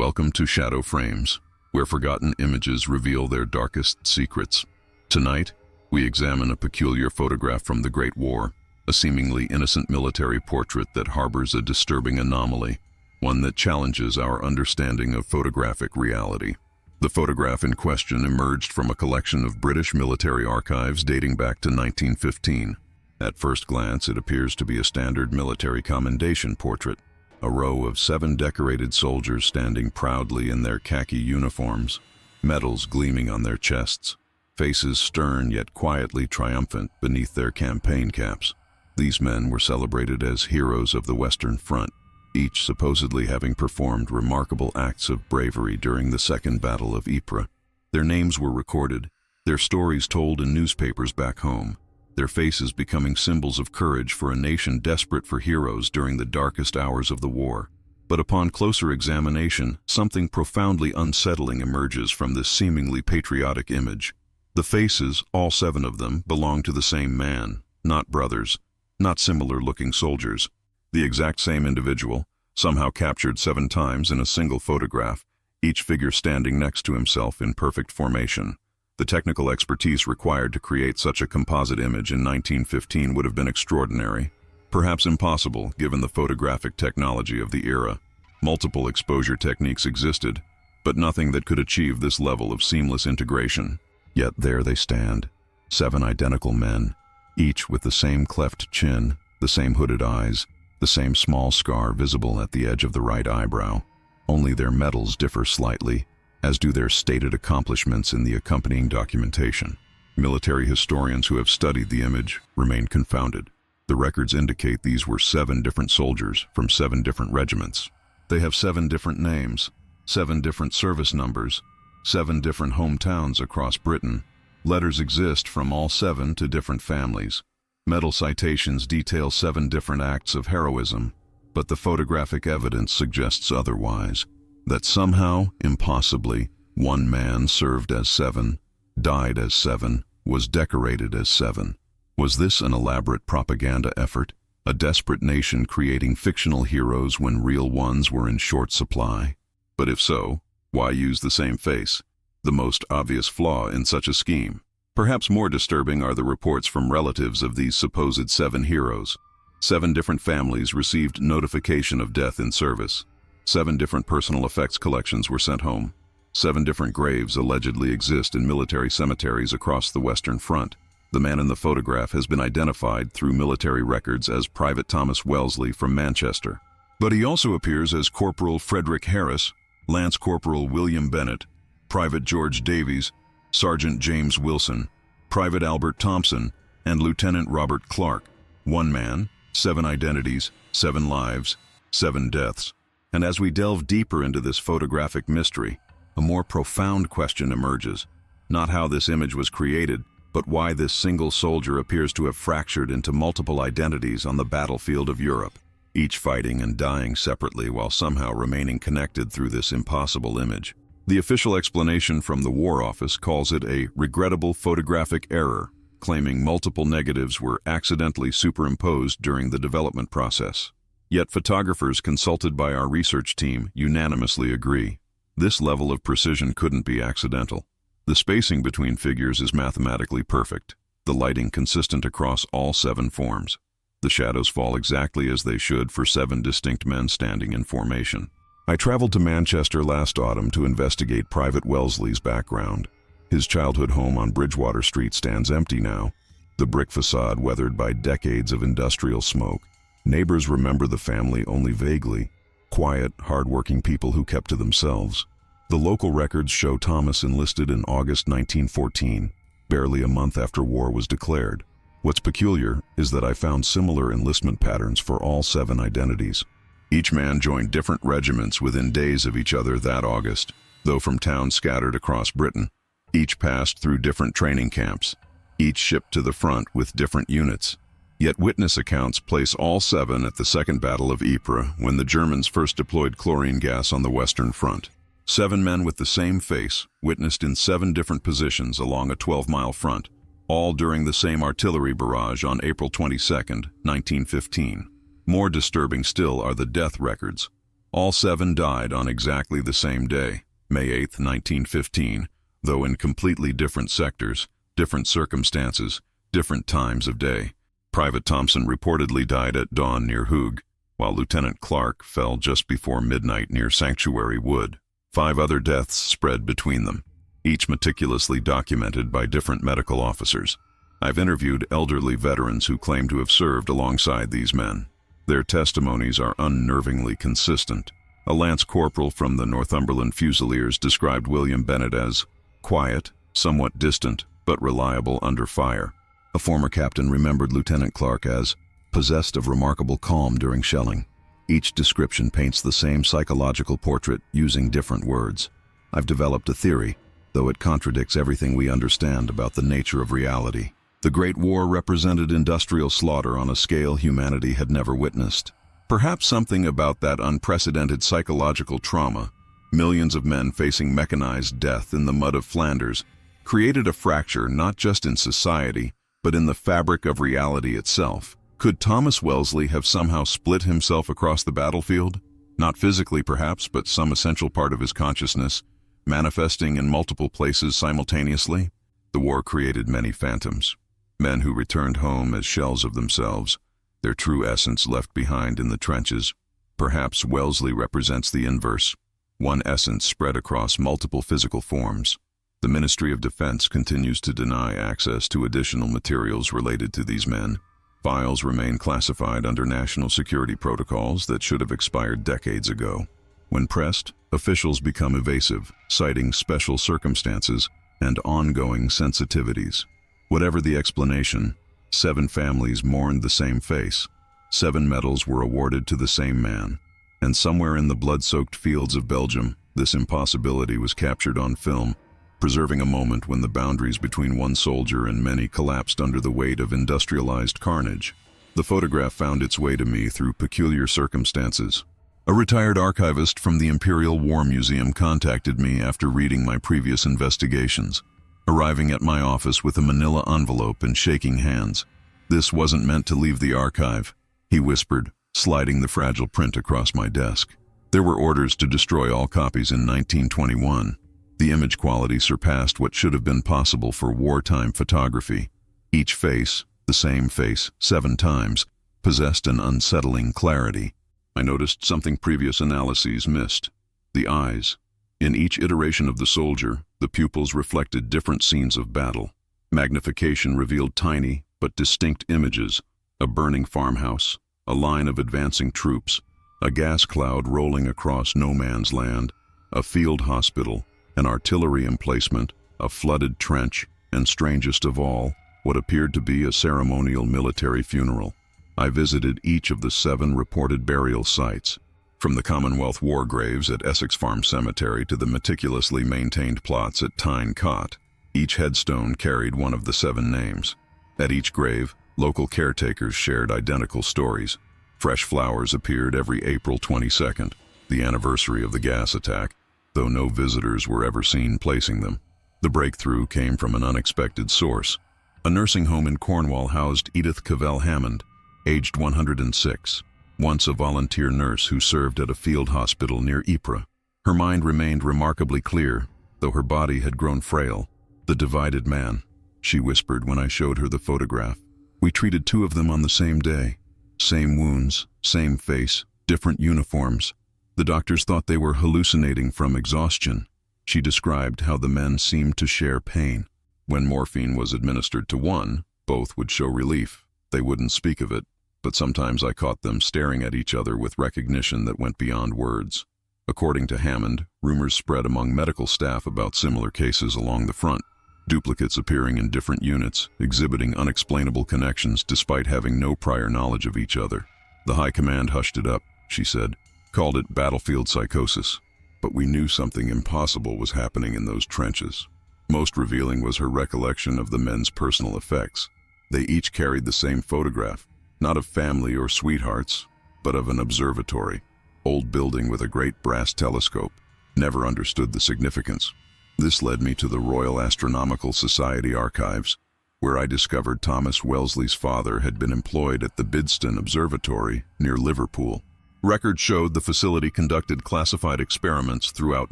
Welcome to Shadow Frames, where forgotten images reveal their darkest secrets. Tonight, we examine a peculiar photograph from the Great War, a seemingly innocent military portrait that harbors a disturbing anomaly, one that challenges our understanding of photographic reality. The photograph in question emerged from a collection of British military archives dating back to 1915. At first glance, it appears to be a standard military commendation portrait. A row of 7 decorated soldiers standing proudly in their khaki uniforms, medals gleaming on their chests, faces stern yet quietly triumphant beneath their campaign caps. These men were celebrated as heroes of the Western Front, each supposedly having performed remarkable acts of bravery during the Second Battle of Ypres. Their names were recorded, their stories told in newspapers back home, their faces becoming symbols of courage for a nation desperate for heroes during the darkest hours of the war. But upon closer examination, something profoundly unsettling emerges from this seemingly patriotic image. The faces, all 7 of them, belong to the same man, not brothers, not similar-looking soldiers. The exact same individual, somehow captured 7 times in a single photograph, each figure standing next to himself in perfect formation. The technical expertise required to create such a composite image in 1915 would have been extraordinary, perhaps impossible given the photographic technology of the era. Multiple exposure techniques existed, but nothing that could achieve this level of seamless integration. Yet there they stand, 7 identical men, each with the same cleft chin, the same hooded eyes, the same small scar visible at the edge of the right eyebrow. Only their medals differ slightly, as do their stated accomplishments in the accompanying documentation. Military historians who have studied the image remain confounded. The records indicate these were 7 different soldiers from 7 different regiments. They have 7 different names, 7 different service numbers, 7 different hometowns across Britain. Letters exist from all 7 to different families. Medal citations detail 7 different acts of heroism, but the photographic evidence suggests otherwise. That somehow, impossibly, one man served as 7, died as 7, was decorated as 7. Was this an elaborate propaganda effort, a desperate nation creating fictional heroes when real ones were in short supply? But if so, why use the same face? The most obvious flaw in such a scheme. Perhaps more disturbing are the reports from relatives of these supposed 7 heroes. 7 different families received notification of death in service. 7 different personal effects collections were sent home. 7 different graves allegedly exist in military cemeteries across the Western Front. The man in the photograph has been identified through military records as Private Thomas Wellesley from Manchester. But he also appears as Corporal Frederick Harris, Lance Corporal William Bennett, Private George Davies, Sergeant James Wilson, Private Albert Thompson, and Lieutenant Robert Clark. 1 man, 7 identities, 7 lives, 7 deaths. And as we delve deeper into this photographic mystery, a more profound question emerges. Not how this image was created, but why this single soldier appears to have fractured into multiple identities on the battlefield of Europe, each fighting and dying separately while somehow remaining connected through this impossible image. The official explanation from the War Office calls it a regrettable photographic error, claiming multiple negatives were accidentally superimposed during the development process. Yet photographers consulted by our research team unanimously agree. This level of precision couldn't be accidental. The spacing between figures is mathematically perfect, the lighting consistent across all 7 forms. The shadows fall exactly as they should for 7 distinct men standing in formation. I traveled to Manchester last autumn to investigate Private Wellesley's background. His childhood home on Bridgewater Street stands empty now, the brick facade weathered by decades of industrial smoke. Neighbors remember the family only vaguely, quiet, hard-working people who kept to themselves. The local records show Thomas enlisted in August 1914, barely a month after war was declared. What's peculiar is that I found similar enlistment patterns for all 7 identities. Each man joined different regiments within days of each other that August, though from towns scattered across Britain. Each passed through different training camps, each shipped to the front with different units. Yet witness accounts place all 7 at the Second Battle of Ypres when the Germans first deployed chlorine gas on the Western Front. 7 men with the same face, witnessed in 7 different positions along a 12-mile front, all during the same artillery barrage on April 22, 1915. More disturbing still are the death records. All 7 died on exactly the same day, May 8, 1915, though in completely different sectors, different circumstances, different times of day. Private Thompson reportedly died at dawn near Hoog, while Lieutenant Clark fell just before midnight near Sanctuary Wood. 5 other deaths spread between them, each meticulously documented by different medical officers. I've interviewed elderly veterans who claim to have served alongside these men. Their testimonies are unnervingly consistent. A lance corporal from the Northumberland Fusiliers described William Bennett as quiet, somewhat distant, but reliable under fire. A former captain remembered Lieutenant Clark as possessed of remarkable calm during shelling. Each description paints the same psychological portrait using different words. I've developed a theory, though it contradicts everything we understand about the nature of reality. The Great War represented industrial slaughter on a scale humanity had never witnessed. Perhaps something about that unprecedented psychological trauma, millions of men facing mechanized death in the mud of Flanders, created a fracture not just in society, but in the fabric of reality itself. Could Thomas Wellesley have somehow split himself across the battlefield? Not physically perhaps, but some essential part of his consciousness, manifesting in multiple places simultaneously? The war created many phantoms. Men who returned home as shells of themselves, their true essence left behind in the trenches. Perhaps Wellesley represents the inverse, one essence spread across multiple physical forms. The Ministry of Defense continues to deny access to additional materials related to these men. Files remain classified under national security protocols that should have expired decades ago. When pressed, officials become evasive, citing special circumstances and ongoing sensitivities. Whatever the explanation, 7 families mourned the same face. 7 medals were awarded to the same man. And somewhere in the blood-soaked fields of Belgium, this impossibility was captured on film, preserving a moment when the boundaries between one soldier and many collapsed under the weight of industrialized carnage. The photograph found its way to me through peculiar circumstances. A retired archivist from the Imperial War Museum contacted me after reading my previous investigations, arriving at my office with a manila envelope and shaking hands. "This wasn't meant to leave the archive," he whispered, sliding the fragile print across my desk. There were orders to destroy all copies in 1921. The image quality surpassed what should have been possible for wartime photography. Each face, the same face 7 times, possessed an unsettling clarity. I noticed something previous analyses missed: the eyes. In each iteration of the soldier, the pupils reflected different scenes of battle. Magnification revealed tiny but distinct images: a burning farmhouse, a line of advancing troops, a gas cloud rolling across no man's land, a field hospital, an artillery emplacement, a flooded trench, and strangest of all, what appeared to be a ceremonial military funeral. I visited each of the 7 reported burial sites, from the Commonwealth war graves at Essex Farm Cemetery to the meticulously maintained plots at Tyne Cot. Each headstone carried one of the 7 names. At each grave, local caretakers shared identical stories. Fresh flowers appeared every April 22nd, the anniversary of the gas attack, though no visitors were ever seen placing them. The breakthrough came from an unexpected source. A nursing home in Cornwall housed Edith Cavell Hammond, aged 106. Once a volunteer nurse who served at a field hospital near Ypres. Her mind remained remarkably clear, though her body had grown frail. "The divided man," she whispered when I showed her the photograph. "We treated 2 of them on the same day. Same wounds, same face, different uniforms. The doctors thought they were hallucinating from exhaustion." She described how the men seemed to share pain. When morphine was administered to one, both would show relief. They wouldn't speak of it, but sometimes I caught them staring at each other with recognition that went beyond words. According to Hammond, rumors spread among medical staff about similar cases along the front, duplicates appearing in different units, exhibiting unexplainable connections despite having no prior knowledge of each other. "The high command hushed it up," she said, "called it battlefield psychosis. But we knew something impossible was happening in those trenches." Most revealing was her recollection of the men's personal effects. They each carried the same photograph, not of family or sweethearts, but of an observatory. Old building with a great brass telescope. Never understood the significance. This led me to the Royal Astronomical Society archives, where I discovered Thomas Wellesley's father had been employed at the Bidston Observatory near Liverpool. Records showed the facility conducted classified experiments throughout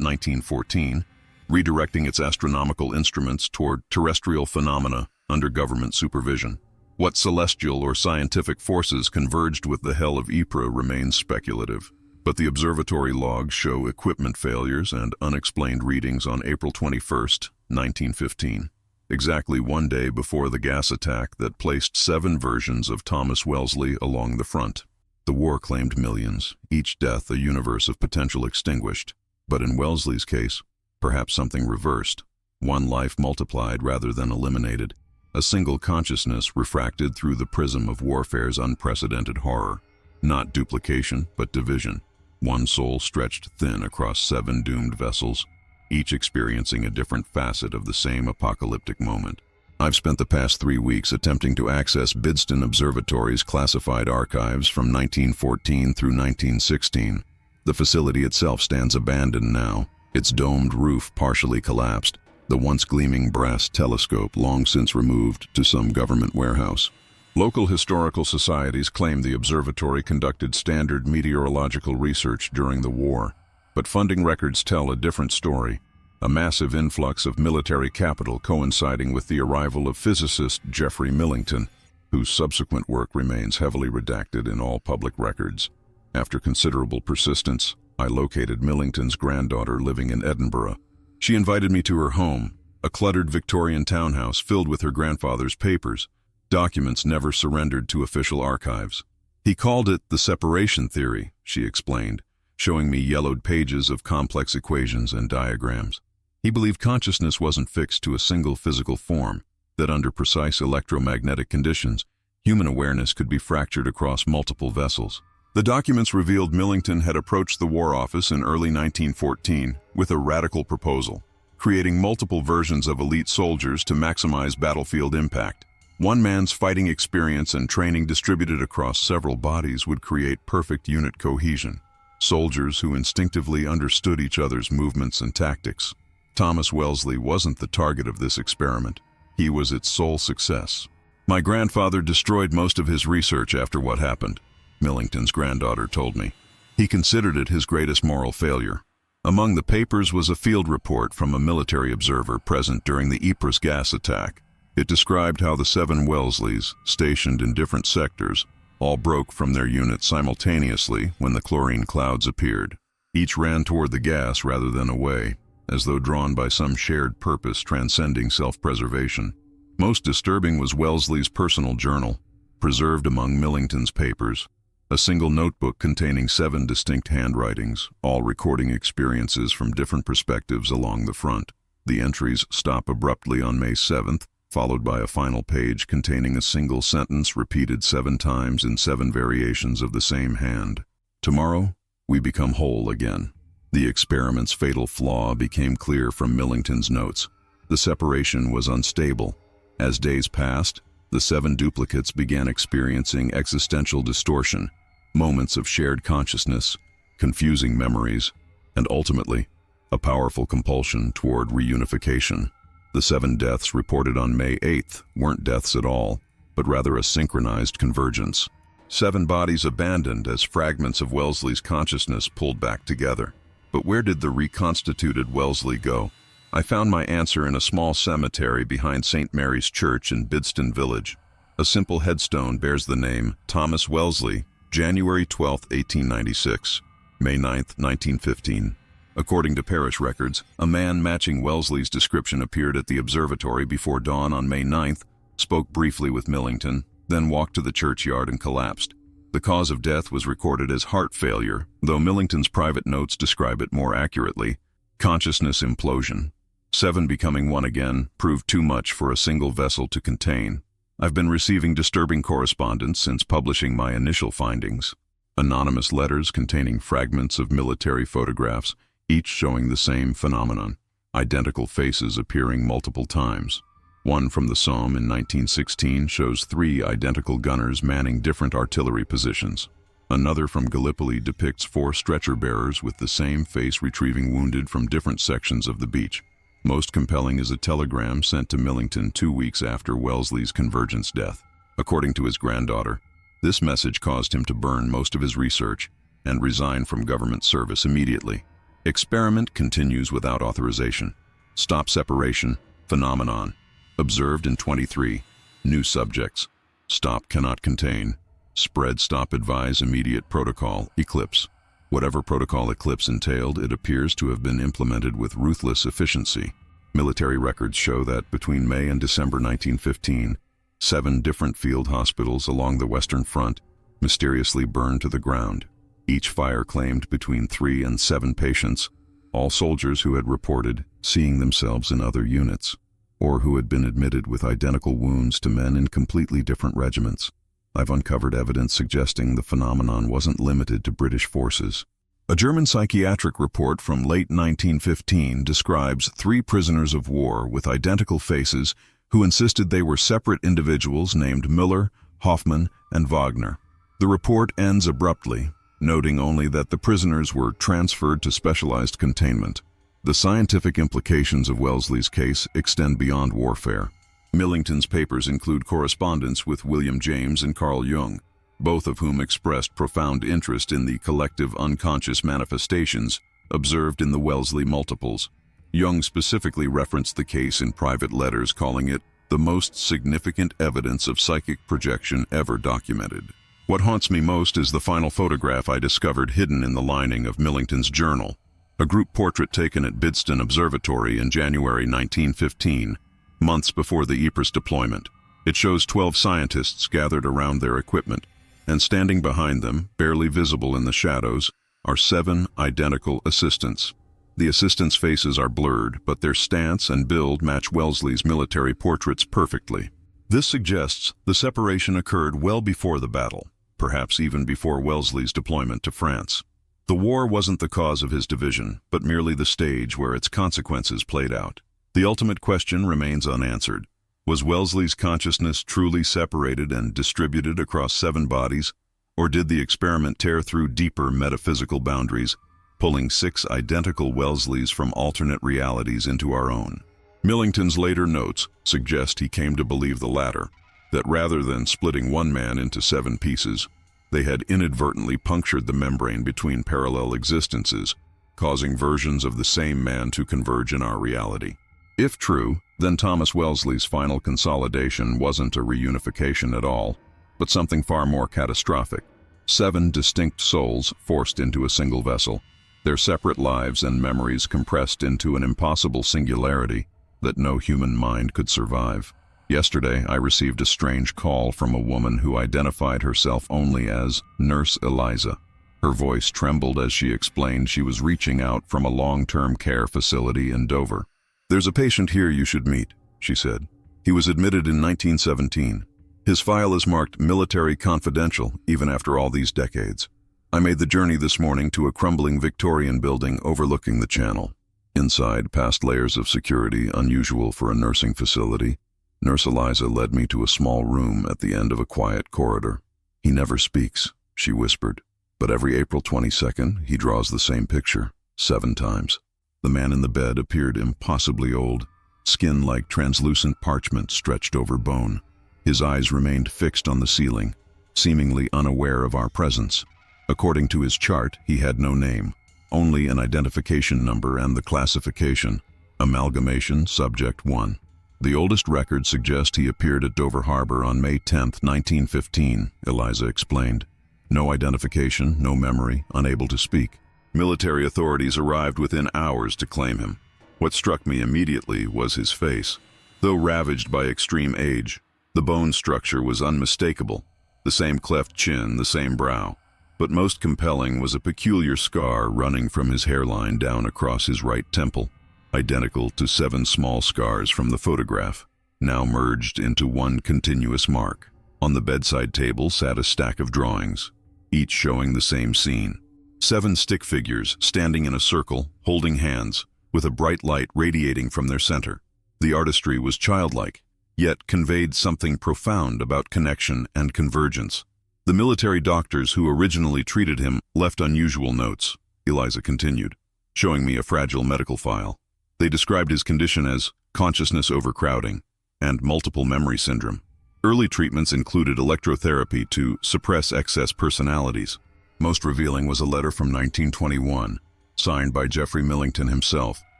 1914, redirecting its astronomical instruments toward terrestrial phenomena under government supervision. What celestial or scientific forces converged with the hell of Ypres remains speculative, but the observatory logs show equipment failures and unexplained readings on April 21, 1915, exactly one day before the gas attack that placed 7 versions of Thomas Wellesley along the front. The war claimed millions, each death a universe of potential extinguished, but in Wellesley's case, perhaps something reversed, one life multiplied rather than eliminated, a single consciousness refracted through the prism of warfare's unprecedented horror. Not duplication, but division. One soul stretched thin across 7 doomed vessels, each experiencing a different facet of the same apocalyptic moment. I've spent the past 3 weeks attempting to access Bidston Observatory's classified archives from 1914 through 1916. The facility itself stands abandoned now, its domed roof partially collapsed, the once gleaming brass telescope long since removed to some government warehouse. Local historical societies claim the observatory conducted standard meteorological research during the war, but funding records tell a different story, a massive influx of military capital coinciding with the arrival of physicist Geoffrey Millington, whose subsequent work remains heavily redacted in all public records. After considerable persistence, I located Millington's granddaughter living in Edinburgh. She invited me to her home, a cluttered Victorian townhouse filled with her grandfather's papers, documents never surrendered to official archives. He called it the separation theory, she explained, showing me yellowed pages of complex equations and diagrams. He believed consciousness wasn't fixed to a single physical form, that under precise electromagnetic conditions, human awareness could be fractured across multiple vessels. The documents revealed Millington had approached the War Office in early 1914 with a radical proposal, creating multiple versions of elite soldiers to maximize battlefield impact. One man's fighting experience and training distributed across several bodies would create perfect unit cohesion. Soldiers who instinctively understood each other's movements and tactics. Thomas Wellesley wasn't the target of this experiment. He was its sole success. My grandfather destroyed most of his research after what happened, Millington's granddaughter told me. He considered it his greatest moral failure. Among the papers was a field report from a military observer present during the Ypres gas attack. It described how the 7 Wellesleys, stationed in different sectors, all broke from their units simultaneously when the chlorine clouds appeared. Each ran toward the gas rather than away, as though drawn by some shared purpose transcending self-preservation. Most disturbing was Wellesley's personal journal, preserved among Millington's papers, a single notebook containing 7 distinct handwritings, all recording experiences from different perspectives along the front. The entries stop abruptly on May 7th, followed by a final page containing a single sentence repeated 7 times in 7 variations of the same hand. Tomorrow, we become whole again. The experiment's fatal flaw became clear from Millington's notes. The separation was unstable. As days passed, the 7 duplicates began experiencing existential distortion, moments of shared consciousness, confusing memories, and ultimately, a powerful compulsion toward reunification. The 7 deaths reported on May 8th weren't deaths at all, but rather a synchronized convergence. 7 bodies abandoned as fragments of Wellesley's consciousness pulled back together. But where did the reconstituted Wellesley go? I found my answer in a small cemetery behind St. Mary's Church in Bidston Village. A simple headstone bears the name Thomas Wellesley, January 12, 1896, May 9, 1915. According to parish records, a man matching Wellesley's description appeared at the observatory before dawn on May 9th, spoke briefly with Millington, then walked to the churchyard and collapsed. The cause of death was recorded as heart failure, though Millington's private notes describe it more accurately: consciousness implosion. 7 becoming one again proved too much for a single vessel to contain. I've been receiving disturbing correspondence since publishing my initial findings. Anonymous letters containing fragments of military photographs, each showing the same phenomenon, identical faces appearing multiple times. One from the Somme in 1916 shows 3 identical gunners manning different artillery positions. Another from Gallipoli depicts 4 stretcher-bearers with the same face retrieving wounded from different sections of the beach. Most compelling is a telegram sent to Millington 2 weeks after Wellesley's convergence death. According to his granddaughter, this message caused him to burn most of his research. and resign from government service immediately. Experiment continues without authorization. Stop separation, phenomenon. Observed in 23. New subjects. Stop cannot contain. Spread stop advise immediate protocol, eclipse. Whatever protocol eclipse entailed, it appears to have been implemented with ruthless efficiency. Military records show that between May and December 1915, 7 different field hospitals along the Western Front mysteriously burned to the ground. Each fire claimed between 3 and 7 patients, all soldiers who had reported seeing themselves in other units, or who had been admitted with identical wounds to men in completely different regiments. I've uncovered evidence suggesting the phenomenon wasn't limited to British forces. A German psychiatric report from late 1915 describes 3 prisoners of war with identical faces who insisted they were separate individuals named Müller, Hoffmann, and Wagner. The report ends abruptly, noting only that the prisoners were transferred to specialized containment. The scientific implications of Wellesley's case extend beyond warfare. Millington's papers include correspondence with William James and Carl Jung, both of whom expressed profound interest in the collective unconscious manifestations observed in the Wellesley multiples. Jung specifically referenced the case in private letters, calling it the most significant evidence of psychic projection ever documented. What haunts me most is the final photograph I discovered hidden in the lining of Millington's journal, a group portrait taken at Bidston Observatory in January 1915, months before the Ypres deployment. It shows 12 scientists gathered around their equipment, and standing behind them, barely visible in the shadows, are 7 identical assistants. The assistants' faces are blurred, but their stance and build match Wellesley's military portraits perfectly. This suggests the separation occurred well before the battle, perhaps even before Wellesley's deployment to France. The war wasn't the cause of his division, but merely the stage where its consequences played out. The ultimate question remains unanswered. Was Wellesley's consciousness truly separated and distributed across 7 bodies, or did the experiment tear through deeper metaphysical boundaries, pulling 6 identical Wellesleys from alternate realities into our own? Millington's later notes suggest he came to believe the latter, that rather than splitting one man into 7 pieces, they had inadvertently punctured the membrane between parallel existences, causing versions of the same man to converge in our reality. If true, then Thomas Wellesley's final consolidation wasn't a reunification at all, but something far more catastrophic. 7 distinct souls forced into a single vessel, their separate lives and memories compressed into an impossible singularity that no human mind could survive. Yesterday, I received a strange call from a woman who identified herself only as Nurse Eliza. Her voice trembled as she explained she was reaching out from a long-term care facility in Dover. "There's a patient here you should meet," she said. "He was admitted in 1917. His file is marked military confidential even after all these decades. I made the journey this morning to a crumbling Victorian building overlooking the channel. Inside, past layers of security unusual for a nursing facility, Nurse Eliza led me to a small room at the end of a quiet corridor. He never speaks," she whispered, "but every April 22nd he draws the same picture, 7 times. The man in the bed appeared impossibly old, skin like translucent parchment stretched over bone. His eyes remained fixed on the ceiling, seemingly unaware of our presence. According to his chart, he had no name, only an identification number and the classification, Amalgamation Subject 1. The oldest records suggest he appeared at Dover Harbor on May 10, 1915, Eliza explained. No identification, no memory, unable to speak. Military authorities arrived within hours to claim him. What struck me immediately was his face. Though ravaged by extreme age, the bone structure was unmistakable. The same cleft chin, the same brow. But most compelling was a peculiar scar running from his hairline down across his right temple, identical to 7 small scars from the photograph, now merged into one continuous mark. On the bedside table sat a stack of drawings, each showing the same scene. 7 stick figures standing in a circle, holding hands, with a bright light radiating from their center. The artistry was childlike, yet conveyed something profound about connection and convergence. The military doctors who originally treated him left unusual notes, Eliza continued, showing me a fragile medical file. They described his condition as consciousness overcrowding and multiple memory syndrome. Early treatments included electrotherapy to suppress excess personalities. Most revealing was a letter from 1921, signed by Jeffrey Millington himself,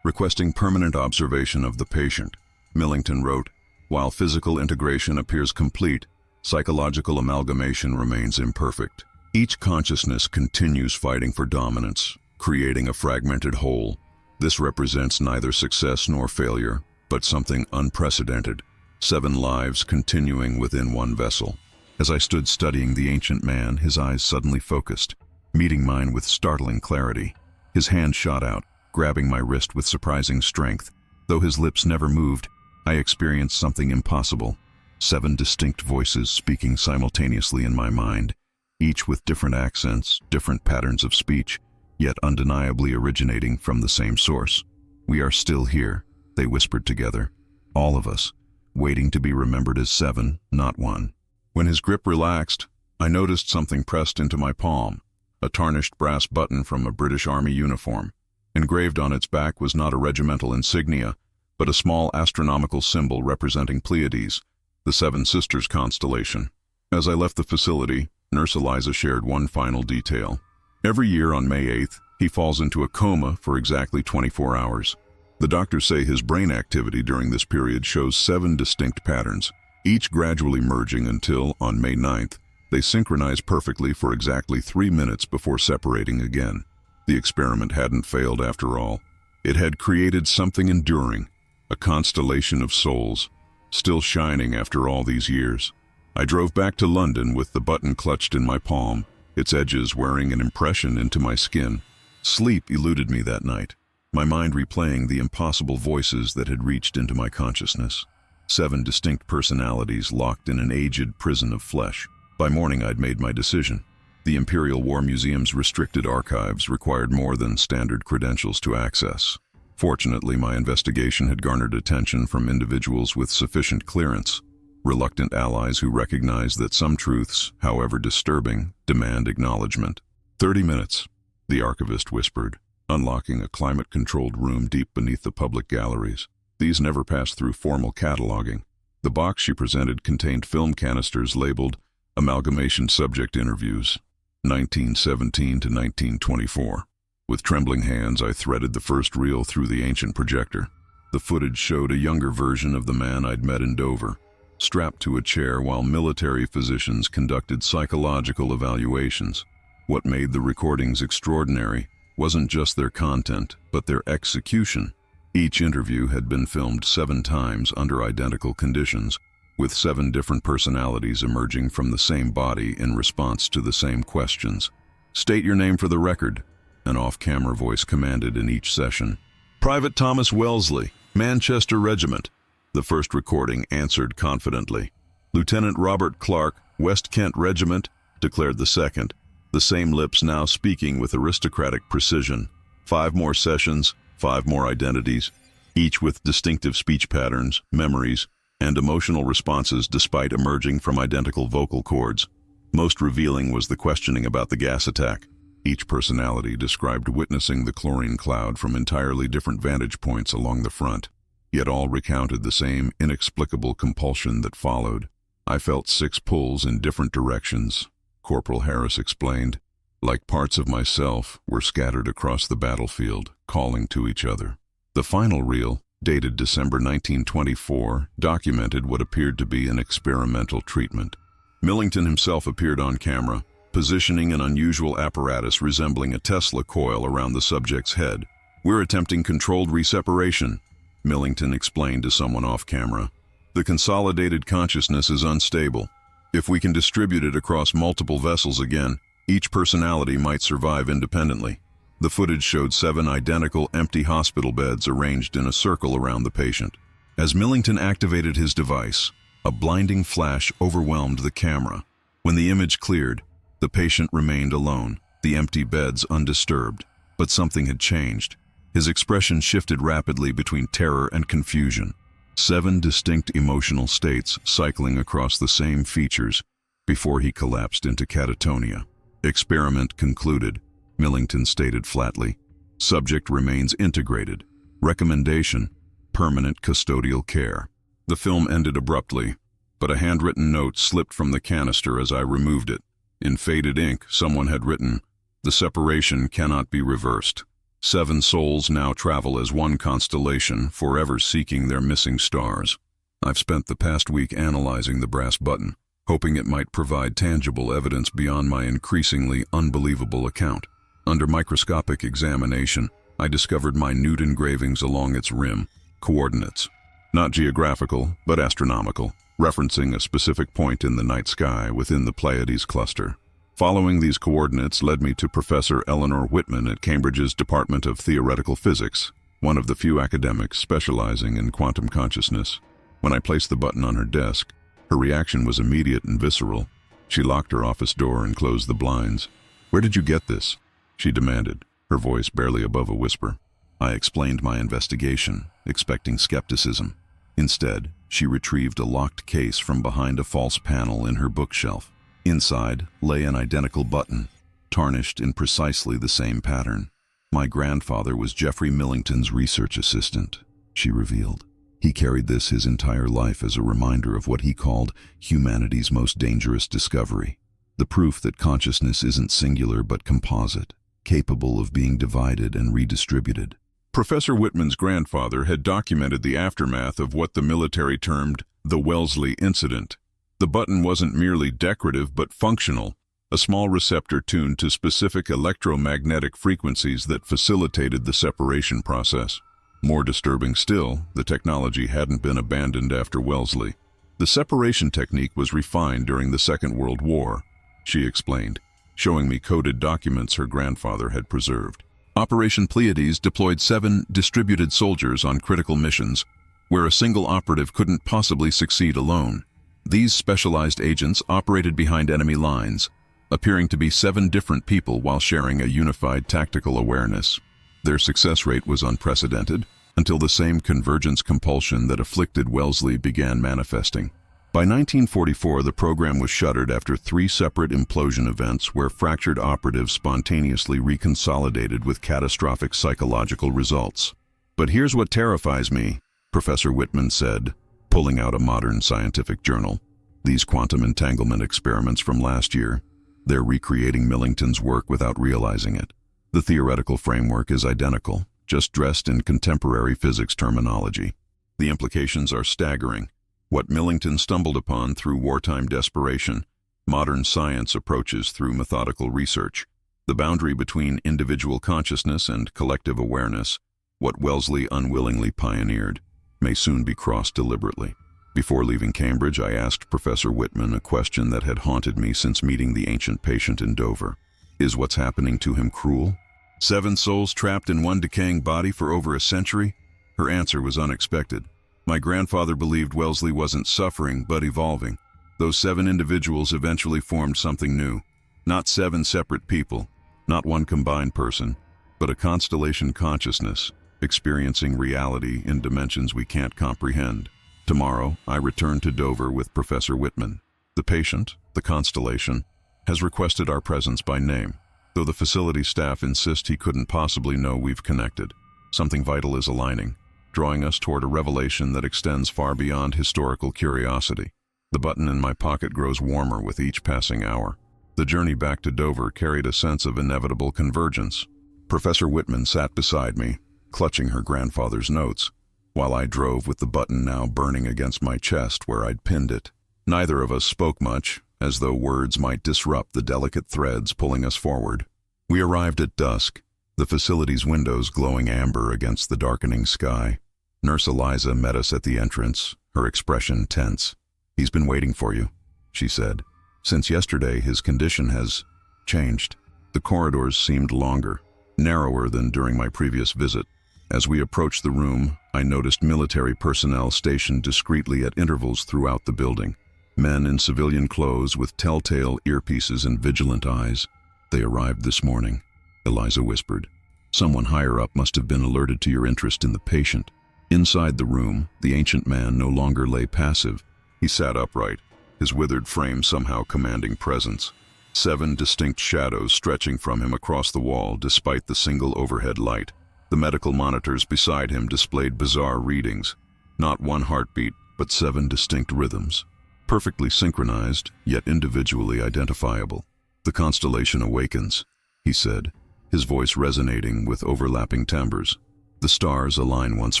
requesting permanent observation of the patient. Millington wrote, "While physical integration appears complete, psychological amalgamation remains imperfect. Each consciousness continues fighting for dominance, creating a fragmented whole. This represents neither success nor failure, but something unprecedented. 7 lives continuing within one vessel." As I stood studying the ancient man, his eyes suddenly focused, meeting mine with startling clarity. His hand shot out, grabbing my wrist with surprising strength. Though his lips never moved, I experienced something impossible. 7 distinct voices speaking simultaneously in my mind, each with different accents, different patterns of speech, yet undeniably originating from the same source. "We are still here," they whispered together. "All of us, waiting to be remembered as 7, not 1. When his grip relaxed, I noticed something pressed into my palm, a tarnished brass button from a British Army uniform. Engraved on its back was not a regimental insignia, but a small astronomical symbol representing Pleiades, the 7 Sisters constellation. As I left the facility, Nurse Eliza shared one final detail. Every year on May 8th, he falls into a coma for exactly 24 hours. The doctors say his brain activity during this period shows 7 distinct patterns, each gradually merging until, on May 9th, they synchronize perfectly for exactly 3 minutes before separating again. The experiment hadn't failed after all. It had created something enduring, a constellation of souls, still shining after all these years. I drove back to London with the button clutched in my palm, its edges wearing an impression into my skin. Sleep eluded me that night, my mind replaying the impossible voices that had reached into my consciousness. 7 distinct personalities locked in an aged prison of flesh. By morning I'd made my decision. The Imperial War Museum's restricted archives required more than standard credentials to access. Fortunately, my investigation had garnered attention from individuals with sufficient clearance, reluctant allies who recognized that some truths, however disturbing, demand acknowledgement. 30 minutes, the archivist whispered, unlocking a climate-controlled room deep beneath the public galleries. These never passed through formal cataloging. The box she presented contained film canisters labeled Amalgamation Subject Interviews, 1917 to 1924. With trembling hands, I threaded the first reel through the ancient projector. The footage showed a younger version of the man I'd met in Dover, strapped to a chair while military physicians conducted psychological evaluations. What made the recordings extraordinary wasn't just their content, but their execution. Each interview had been filmed 7 times under identical conditions, with 7 different personalities emerging from the same body in response to the same questions. "State your name for the record," an off-camera voice commanded in each session. "Private Thomas Wellesley, Manchester Regiment," the first recording answered confidently. "Lieutenant Robert Clark, West Kent Regiment," declared the second, the same lips now speaking with aristocratic precision. 5 more sessions, 5 more identities, each with distinctive speech patterns, memories, and emotional responses despite emerging from identical vocal cords. Most revealing was the questioning about the gas attack. Each personality described witnessing the chlorine cloud from entirely different vantage points along the front, yet all recounted the same inexplicable compulsion that followed. "I felt 6 pulls in different directions," Corporal Harris explained. "Like parts of myself were scattered across the battlefield, calling to each other." The final reel, dated December 1924, documented what appeared to be an experimental treatment. Millington himself appeared on camera, positioning an unusual apparatus resembling a Tesla coil around the subject's head. "We're attempting controlled reseparation," Millington explained to someone off camera. "The consolidated consciousness is unstable. If we can distribute it across multiple vessels again, each personality might survive independently." The footage showed 7 identical empty hospital beds arranged in a circle around the patient. As Millington activated his device, a blinding flash overwhelmed the camera. When the image cleared, the patient remained alone, the empty beds undisturbed. But something had changed. His expression shifted rapidly between terror and confusion. 7 distinct emotional states cycling across the same features before he collapsed into catatonia. "Experiment concluded," Millington stated flatly. "Subject remains integrated. Recommendation: permanent custodial care." The film ended abruptly, but a handwritten note slipped from the canister as I removed it. In faded ink, someone had written, "The separation cannot be reversed. 7 souls now travel as one constellation, forever seeking their missing stars." I've spent the past week analyzing the brass button, hoping it might provide tangible evidence beyond my increasingly unbelievable account. Under microscopic examination, I discovered minute engravings along its rim, coordinates. Not geographical, but astronomical, referencing a specific point in the night sky within the Pleiades cluster. Following these coordinates led me to Professor Eleanor Whitman at Cambridge's Department of Theoretical Physics, one of the few academics specializing in quantum consciousness. When I placed the button on her desk, her reaction was immediate and visceral. She locked her office door and closed the blinds. "Where did you get this?" she demanded, her voice barely above a whisper. I explained my investigation, expecting skepticism. Instead, she retrieved a locked case from behind a false panel in her bookshelf. Inside lay an identical button, tarnished in precisely the same pattern. "My grandfather was Geoffrey Millington's research assistant," she revealed. "He carried this his entire life as a reminder of what he called humanity's most dangerous discovery. The proof that consciousness isn't singular but composite, capable of being divided and redistributed." Professor Whitman's grandfather had documented the aftermath of what the military termed the Wellesley incident. The button wasn't merely decorative but functional, a small receptor tuned to specific electromagnetic frequencies that facilitated the separation process. More disturbing still, the technology hadn't been abandoned after Wellesley. "The separation technique was refined during the Second World War," she explained, showing me coded documents her grandfather had preserved. Operation Pleiades deployed 7 distributed soldiers on critical missions, where a single operative couldn't possibly succeed alone. These specialized agents operated behind enemy lines, appearing to be 7 different people while sharing a unified tactical awareness. Their success rate was unprecedented, until the same convergence compulsion that afflicted Wellesley began manifesting. By 1944, the program was shuttered after 3 separate implosion events where fractured operatives spontaneously reconsolidated with catastrophic psychological results. "But here's what terrifies me," Professor Whitman said, pulling out a modern scientific journal. "These quantum entanglement experiments from last year, they're recreating Millington's work without realizing it. The theoretical framework is identical, just dressed in contemporary physics terminology. The implications are staggering. What Millington stumbled upon through wartime desperation, modern science approaches through methodical research. The boundary between individual consciousness and collective awareness, what Wellesley unwillingly pioneered, may soon be crossed deliberately." Before leaving Cambridge, I asked Professor Whitman a question that had haunted me since meeting the ancient patient in Dover. Is what's happening to him cruel? 7 souls trapped in one decaying body for over a century? Her answer was unexpected. My grandfather believed Wellesley wasn't suffering, but evolving. Those 7 individuals eventually formed something new. Not 7 separate people, not one combined person, but a constellation consciousness, experiencing reality in dimensions we can't comprehend. Tomorrow, I return to Dover with Professor Whitman. The patient, the constellation, has requested our presence by name, though the facility staff insist he couldn't possibly know we've connected. Something vital is aligning, drawing us toward a revelation that extends far beyond historical curiosity. The button in my pocket grows warmer with each passing hour. The journey back to Dover carried a sense of inevitable convergence. Professor Whitman sat beside me, clutching her grandfather's notes, while I drove with the button now burning against my chest where I'd pinned it. Neither of us spoke much, as though words might disrupt the delicate threads pulling us forward. We arrived at dusk, the facility's windows glowing amber against the darkening sky. Nurse Eliza met us at the entrance, her expression tense. "He's been waiting for you," she said. "Since yesterday, his condition has changed." The corridors seemed longer, narrower than during my previous visit. As we approached the room, I noticed military personnel stationed discreetly at intervals throughout the building. Men in civilian clothes with telltale earpieces and vigilant eyes. "They arrived this morning," Eliza whispered. "Someone higher up must have been alerted to your interest in the patient." Inside the room, the ancient man no longer lay passive. He sat upright, his withered frame somehow commanding presence. 7 distinct shadows stretching from him across the wall despite the single overhead light. The medical monitors beside him displayed bizarre readings. Not one heartbeat, but 7 distinct rhythms. Perfectly synchronized, yet individually identifiable. The constellation awakens, he said, his voice resonating with overlapping timbres. The stars align once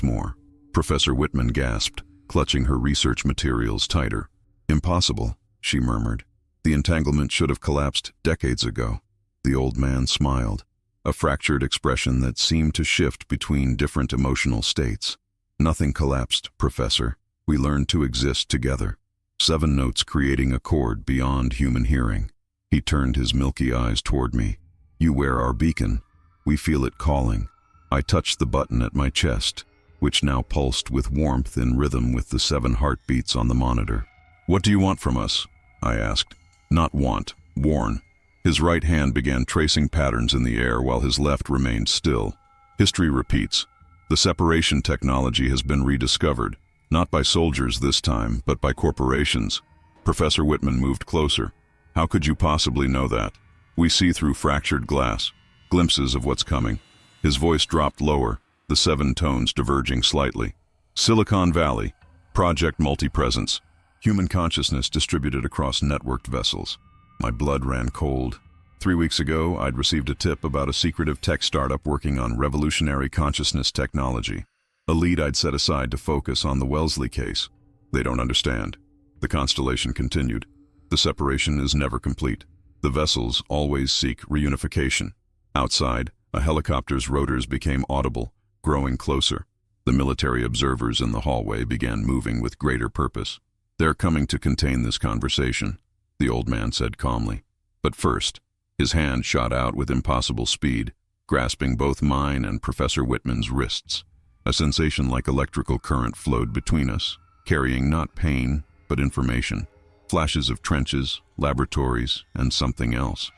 more. Professor Whitman gasped, clutching her research materials tighter. Impossible, she murmured. The entanglement should have collapsed decades ago. The old man smiled, a fractured expression that seemed to shift between different emotional states. Nothing collapsed, Professor. We learned to exist together. 7 notes creating a chord beyond human hearing. He turned his milky eyes toward me. You wear our beacon. We feel it calling. I touched the button at my chest, which now pulsed with warmth in rhythm with the 7 heartbeats on the monitor. What do you want from us? I asked. Not want, warn. His right hand began tracing patterns in the air while his left remained still. History repeats. The separation technology has been rediscovered, not by soldiers this time, but by corporations. Professor Whitman moved closer. How could you possibly know that? We see through fractured glass, glimpses of what's coming. His voice dropped lower, the 7 tones diverging slightly. Silicon Valley, Project Multipresence, human consciousness distributed across networked vessels. My blood ran cold. 3 weeks ago, I'd received a tip about a secretive tech startup working on revolutionary consciousness technology. A lead I'd set aside to focus on the Wellesley case. They don't understand. The constellation continued. The separation is never complete. The vessels always seek reunification. Outside, a helicopter's rotors became audible, growing closer. The military observers in the hallway began moving with greater purpose. They're coming to contain this conversation, the old man said calmly. But first, his hand shot out with impossible speed, grasping both mine and Professor Whitman's wrists. A sensation like electrical current flowed between us, carrying not pain, but information. Flashes of trenches, laboratories, and something else.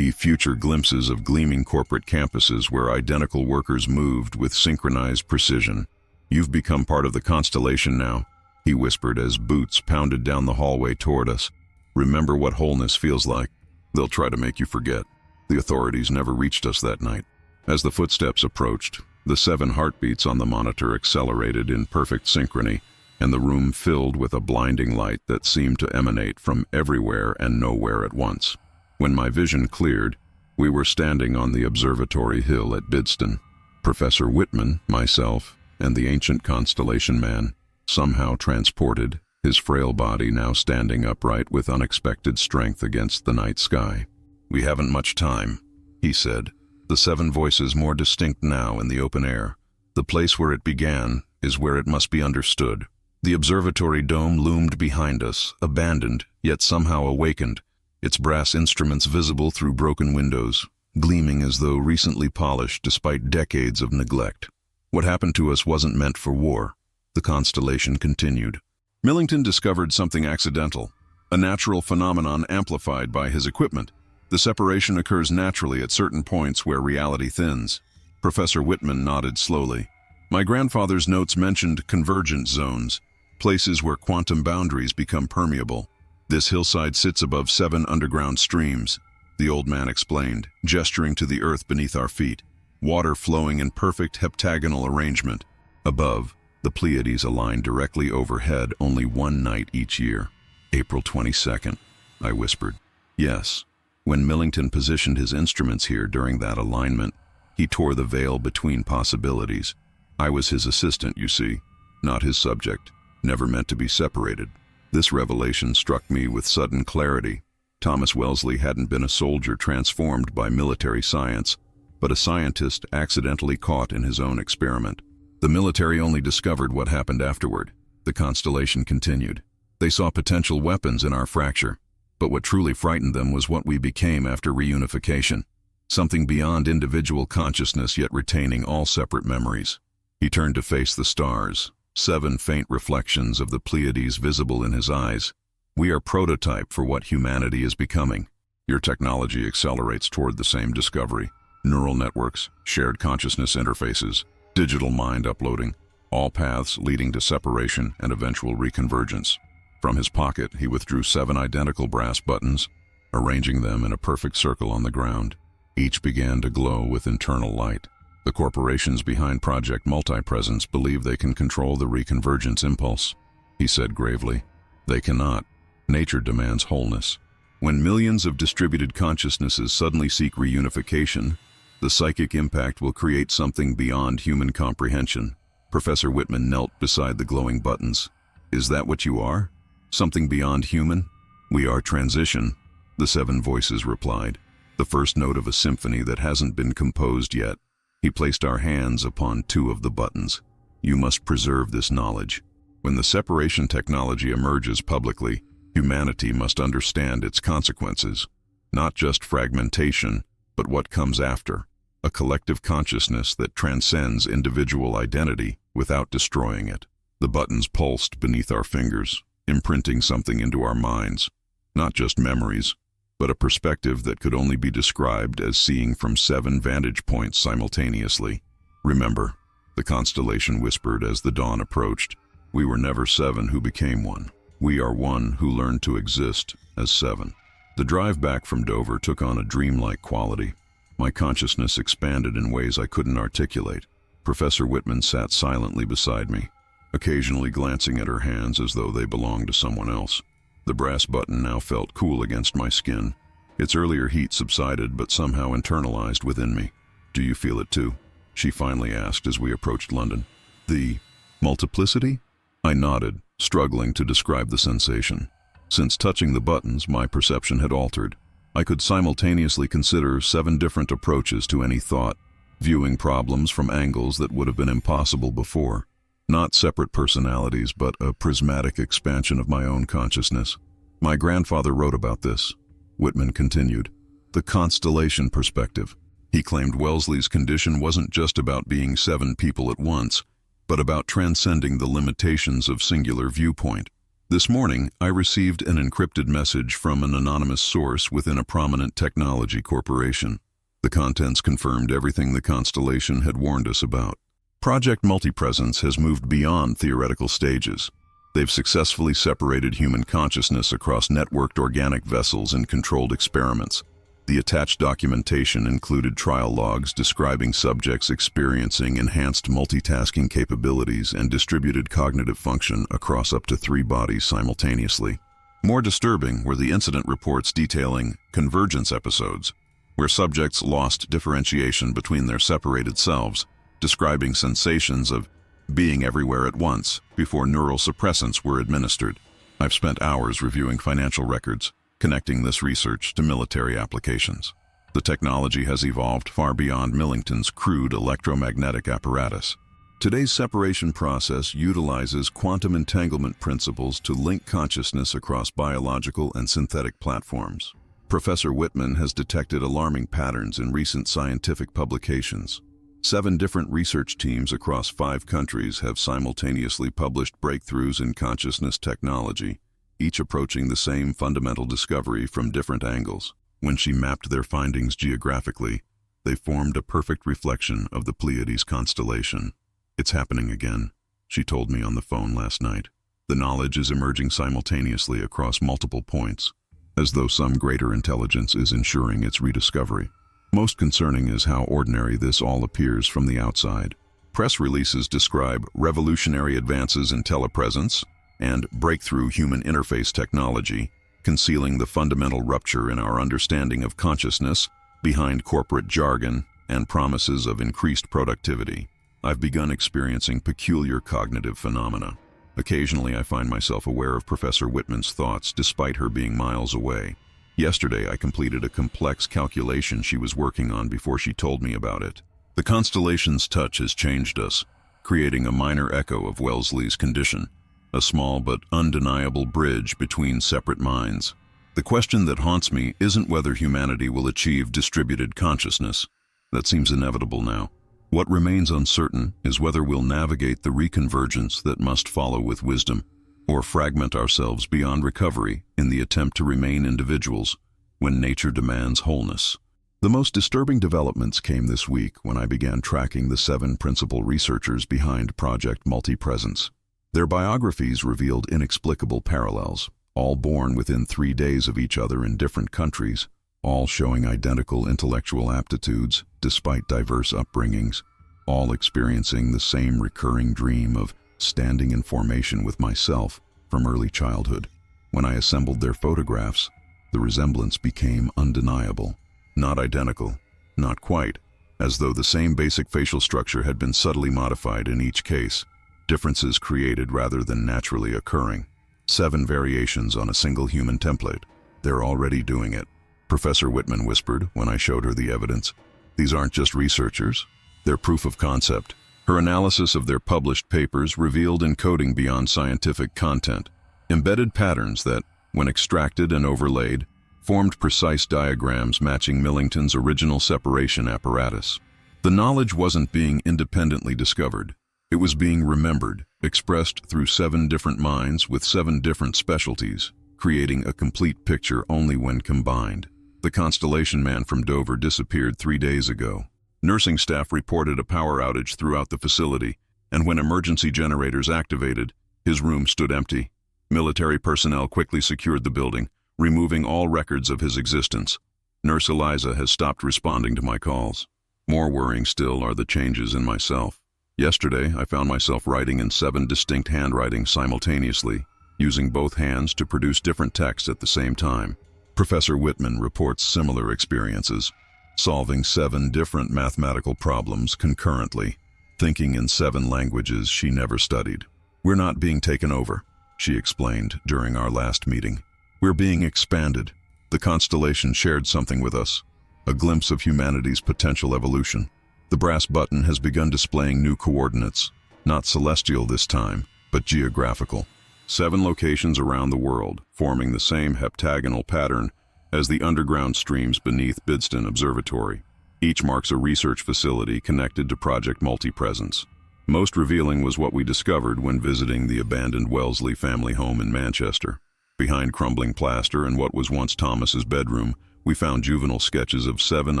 Future glimpses of gleaming corporate campuses where identical workers moved with synchronized precision. You've become part of the constellation now, he whispered as boots pounded down the hallway toward us. Remember what wholeness feels like. They'll try to make you forget. The authorities never reached us that night. As the footsteps approached, the 7 heartbeats on the monitor accelerated in perfect synchrony, and the room filled with a blinding light that seemed to emanate from everywhere and nowhere at once. When my vision cleared, we were standing on the observatory hill at Bidston. Professor Whitman, myself, and the ancient constellation man, somehow transported, his frail body now standing upright with unexpected strength against the night sky. We haven't much time, he said, the 7 voices more distinct now in the open air. The place where it began is where it must be understood. The observatory dome loomed behind us, abandoned, yet somehow awakened, its brass instruments visible through broken windows, gleaming as though recently polished despite decades of neglect. What happened to us wasn't meant for war, the constellation continued. Millington discovered something accidental, a natural phenomenon amplified by his equipment. The separation occurs naturally at certain points where reality thins. Professor Whitman nodded slowly. My grandfather's notes mentioned convergent zones, places where quantum boundaries become permeable. This hillside sits above 7 underground streams, the old man explained, gesturing to the earth beneath our feet, water flowing in perfect heptagonal arrangement. Above, the Pleiades align directly overhead only one night each year. April 22nd, I whispered. Yes, when Millington positioned his instruments here during that alignment, he tore the veil between possibilities. I was his assistant, you see, not his subject, never meant to be separated. This revelation struck me with sudden clarity. Thomas Wellesley hadn't been a soldier transformed by military science, but a scientist accidentally caught in his own experiment. The military only discovered what happened afterward. The constellation continued. They saw potential weapons in our fracture, but what truly frightened them was what we became after reunification. Something beyond individual consciousness yet retaining all separate memories. He turned to face the stars, 7 faint reflections of the Pleiades visible in his eyes. We are prototype for what humanity is becoming. Your technology accelerates toward the same discovery. Neural networks, shared consciousness interfaces, digital mind uploading, all paths leading to separation and eventual reconvergence. From his pocket, he withdrew 7 identical brass buttons, arranging them in a perfect circle on the ground. Each began to glow with internal light. The corporations behind Project Multipresence believe they can control the reconvergence impulse, he said gravely. They cannot. Nature demands wholeness. When millions of distributed consciousnesses suddenly seek reunification, the psychic impact will create something beyond human comprehension. Professor Whitman knelt beside the glowing buttons. Is that what you are? Something beyond human? We are transition, the seven voices replied. The first note of a symphony that hasn't been composed yet. He placed our hands upon two of the buttons. You must preserve this knowledge. When the separation technology emerges publicly, humanity must understand its consequences. Not just fragmentation, but what comes after. A collective consciousness that transcends individual identity without destroying it. The buttons pulsed beneath our fingers, imprinting something into our minds. Not just memories, but a perspective that could only be described as seeing from 7 vantage points simultaneously. Remember, the constellation whispered as the dawn approached, we were never 7 who became one. We are one who learned to exist as 7. The drive back from Dover took on a dreamlike quality. My consciousness expanded in ways I couldn't articulate. Professor Whitman sat silently beside me, occasionally glancing at her hands as though they belonged to someone else. The brass button now felt cool against my skin. Its earlier heat subsided but somehow internalized within me. Do you feel it too? She finally asked as we approached London. The multiplicity? I nodded, struggling to describe the sensation. Since touching the buttons, my perception had altered. I could simultaneously consider 7 different approaches to any thought, viewing problems from angles that would have been impossible before. Not separate personalities, but a prismatic expansion of my own consciousness. My grandfather wrote about this. Whitman continued. The constellation perspective. He claimed Wellesley's condition wasn't just about being 7 people at once, but about transcending the limitations of singular viewpoint. This morning, I received an encrypted message from an anonymous source within a prominent technology corporation. The contents confirmed everything the constellation had warned us about. Project Multipresence has moved beyond theoretical stages. They've successfully separated human consciousness across networked organic vessels in controlled experiments. The attached documentation included trial logs describing subjects experiencing enhanced multitasking capabilities and distributed cognitive function across up to 3 bodies simultaneously. More disturbing were the incident reports detailing convergence episodes, where subjects lost differentiation between their separated selves, describing sensations of being everywhere at once before neural suppressants were administered. I've spent hours reviewing financial records, connecting this research to military applications. The technology has evolved far beyond Millington's crude electromagnetic apparatus. Today's separation process utilizes quantum entanglement principles to link consciousness across biological and synthetic platforms. Professor Whitman has detected alarming patterns in recent scientific publications. 7 different research teams across 5 countries have simultaneously published breakthroughs in consciousness technology, each approaching the same fundamental discovery from different angles. When she mapped their findings geographically, they formed a perfect reflection of the Pleiades constellation. It's happening again, she told me on the phone last night. The knowledge is emerging simultaneously across multiple points, as though some greater intelligence is ensuring its rediscovery. Most concerning is how ordinary this all appears from the outside. Press releases describe revolutionary advances in telepresence and breakthrough human interface technology, concealing the fundamental rupture in our understanding of consciousness behind corporate jargon and promises of increased productivity. I've begun experiencing peculiar cognitive phenomena. Occasionally I find myself aware of Professor Whitman's thoughts despite her being miles away. Yesterday I completed a complex calculation she was working on before she told me about it. The constellation's touch has changed us, creating a minor echo of Wellesley's condition, a small but undeniable bridge between separate minds. The question that haunts me isn't whether humanity will achieve distributed consciousness. That seems inevitable now. What remains uncertain is whether we'll navigate the reconvergence that must follow with wisdom, or fragment ourselves beyond recovery in the attempt to remain individuals when nature demands wholeness. The most disturbing developments came this week when I began tracking the 7 principal researchers behind Project Multipresence. Their biographies revealed inexplicable parallels, all born within 3 days of each other in different countries, all showing identical intellectual aptitudes despite diverse upbringings, all experiencing the same recurring dream of standing in formation with myself from early childhood. When I assembled their photographs, The resemblance became undeniable. Not identical, not quite, as though the same basic facial structure had been subtly modified in each case, differences created rather than naturally occurring. 7 variations on a single human template. They're already doing it, Professor Whitman whispered when I showed her the evidence. These aren't just researchers, they're proof of concept. Her analysis of their published papers revealed encoding beyond scientific content, embedded patterns that, when extracted and overlaid, formed precise diagrams matching Millington's original separation apparatus. The knowledge wasn't being independently discovered. It was being remembered, expressed through 7 different minds with 7 different specialties, creating a complete picture only when combined. The Constellation Man from Dover disappeared 3 days ago. Nursing staff reported a power outage throughout the facility, and when emergency generators activated, his room stood empty. Military personnel quickly secured the building, removing all records of his existence. Nurse Eliza has stopped responding to my calls. More worrying still are the changes in myself. Yesterday, I found myself writing in 7 distinct handwritings simultaneously, using both hands to produce different text at the same time. Professor Whitman reports similar experiences, solving 7 different mathematical problems concurrently, thinking in 7 languages she never studied. We're not being taken over, she explained during our last meeting. We're being expanded. The constellation shared something with us, a glimpse of humanity's potential evolution. The brass button has begun displaying new coordinates, not celestial this time, but geographical. 7 locations around the world, forming the same heptagonal pattern as the underground streams beneath Bidston Observatory. Each marks a research facility connected to Project Multipresence. Most revealing was what we discovered when visiting the abandoned Wellesley family home in Manchester. Behind crumbling plaster and what was once Thomas's bedroom, we found juvenile sketches of 7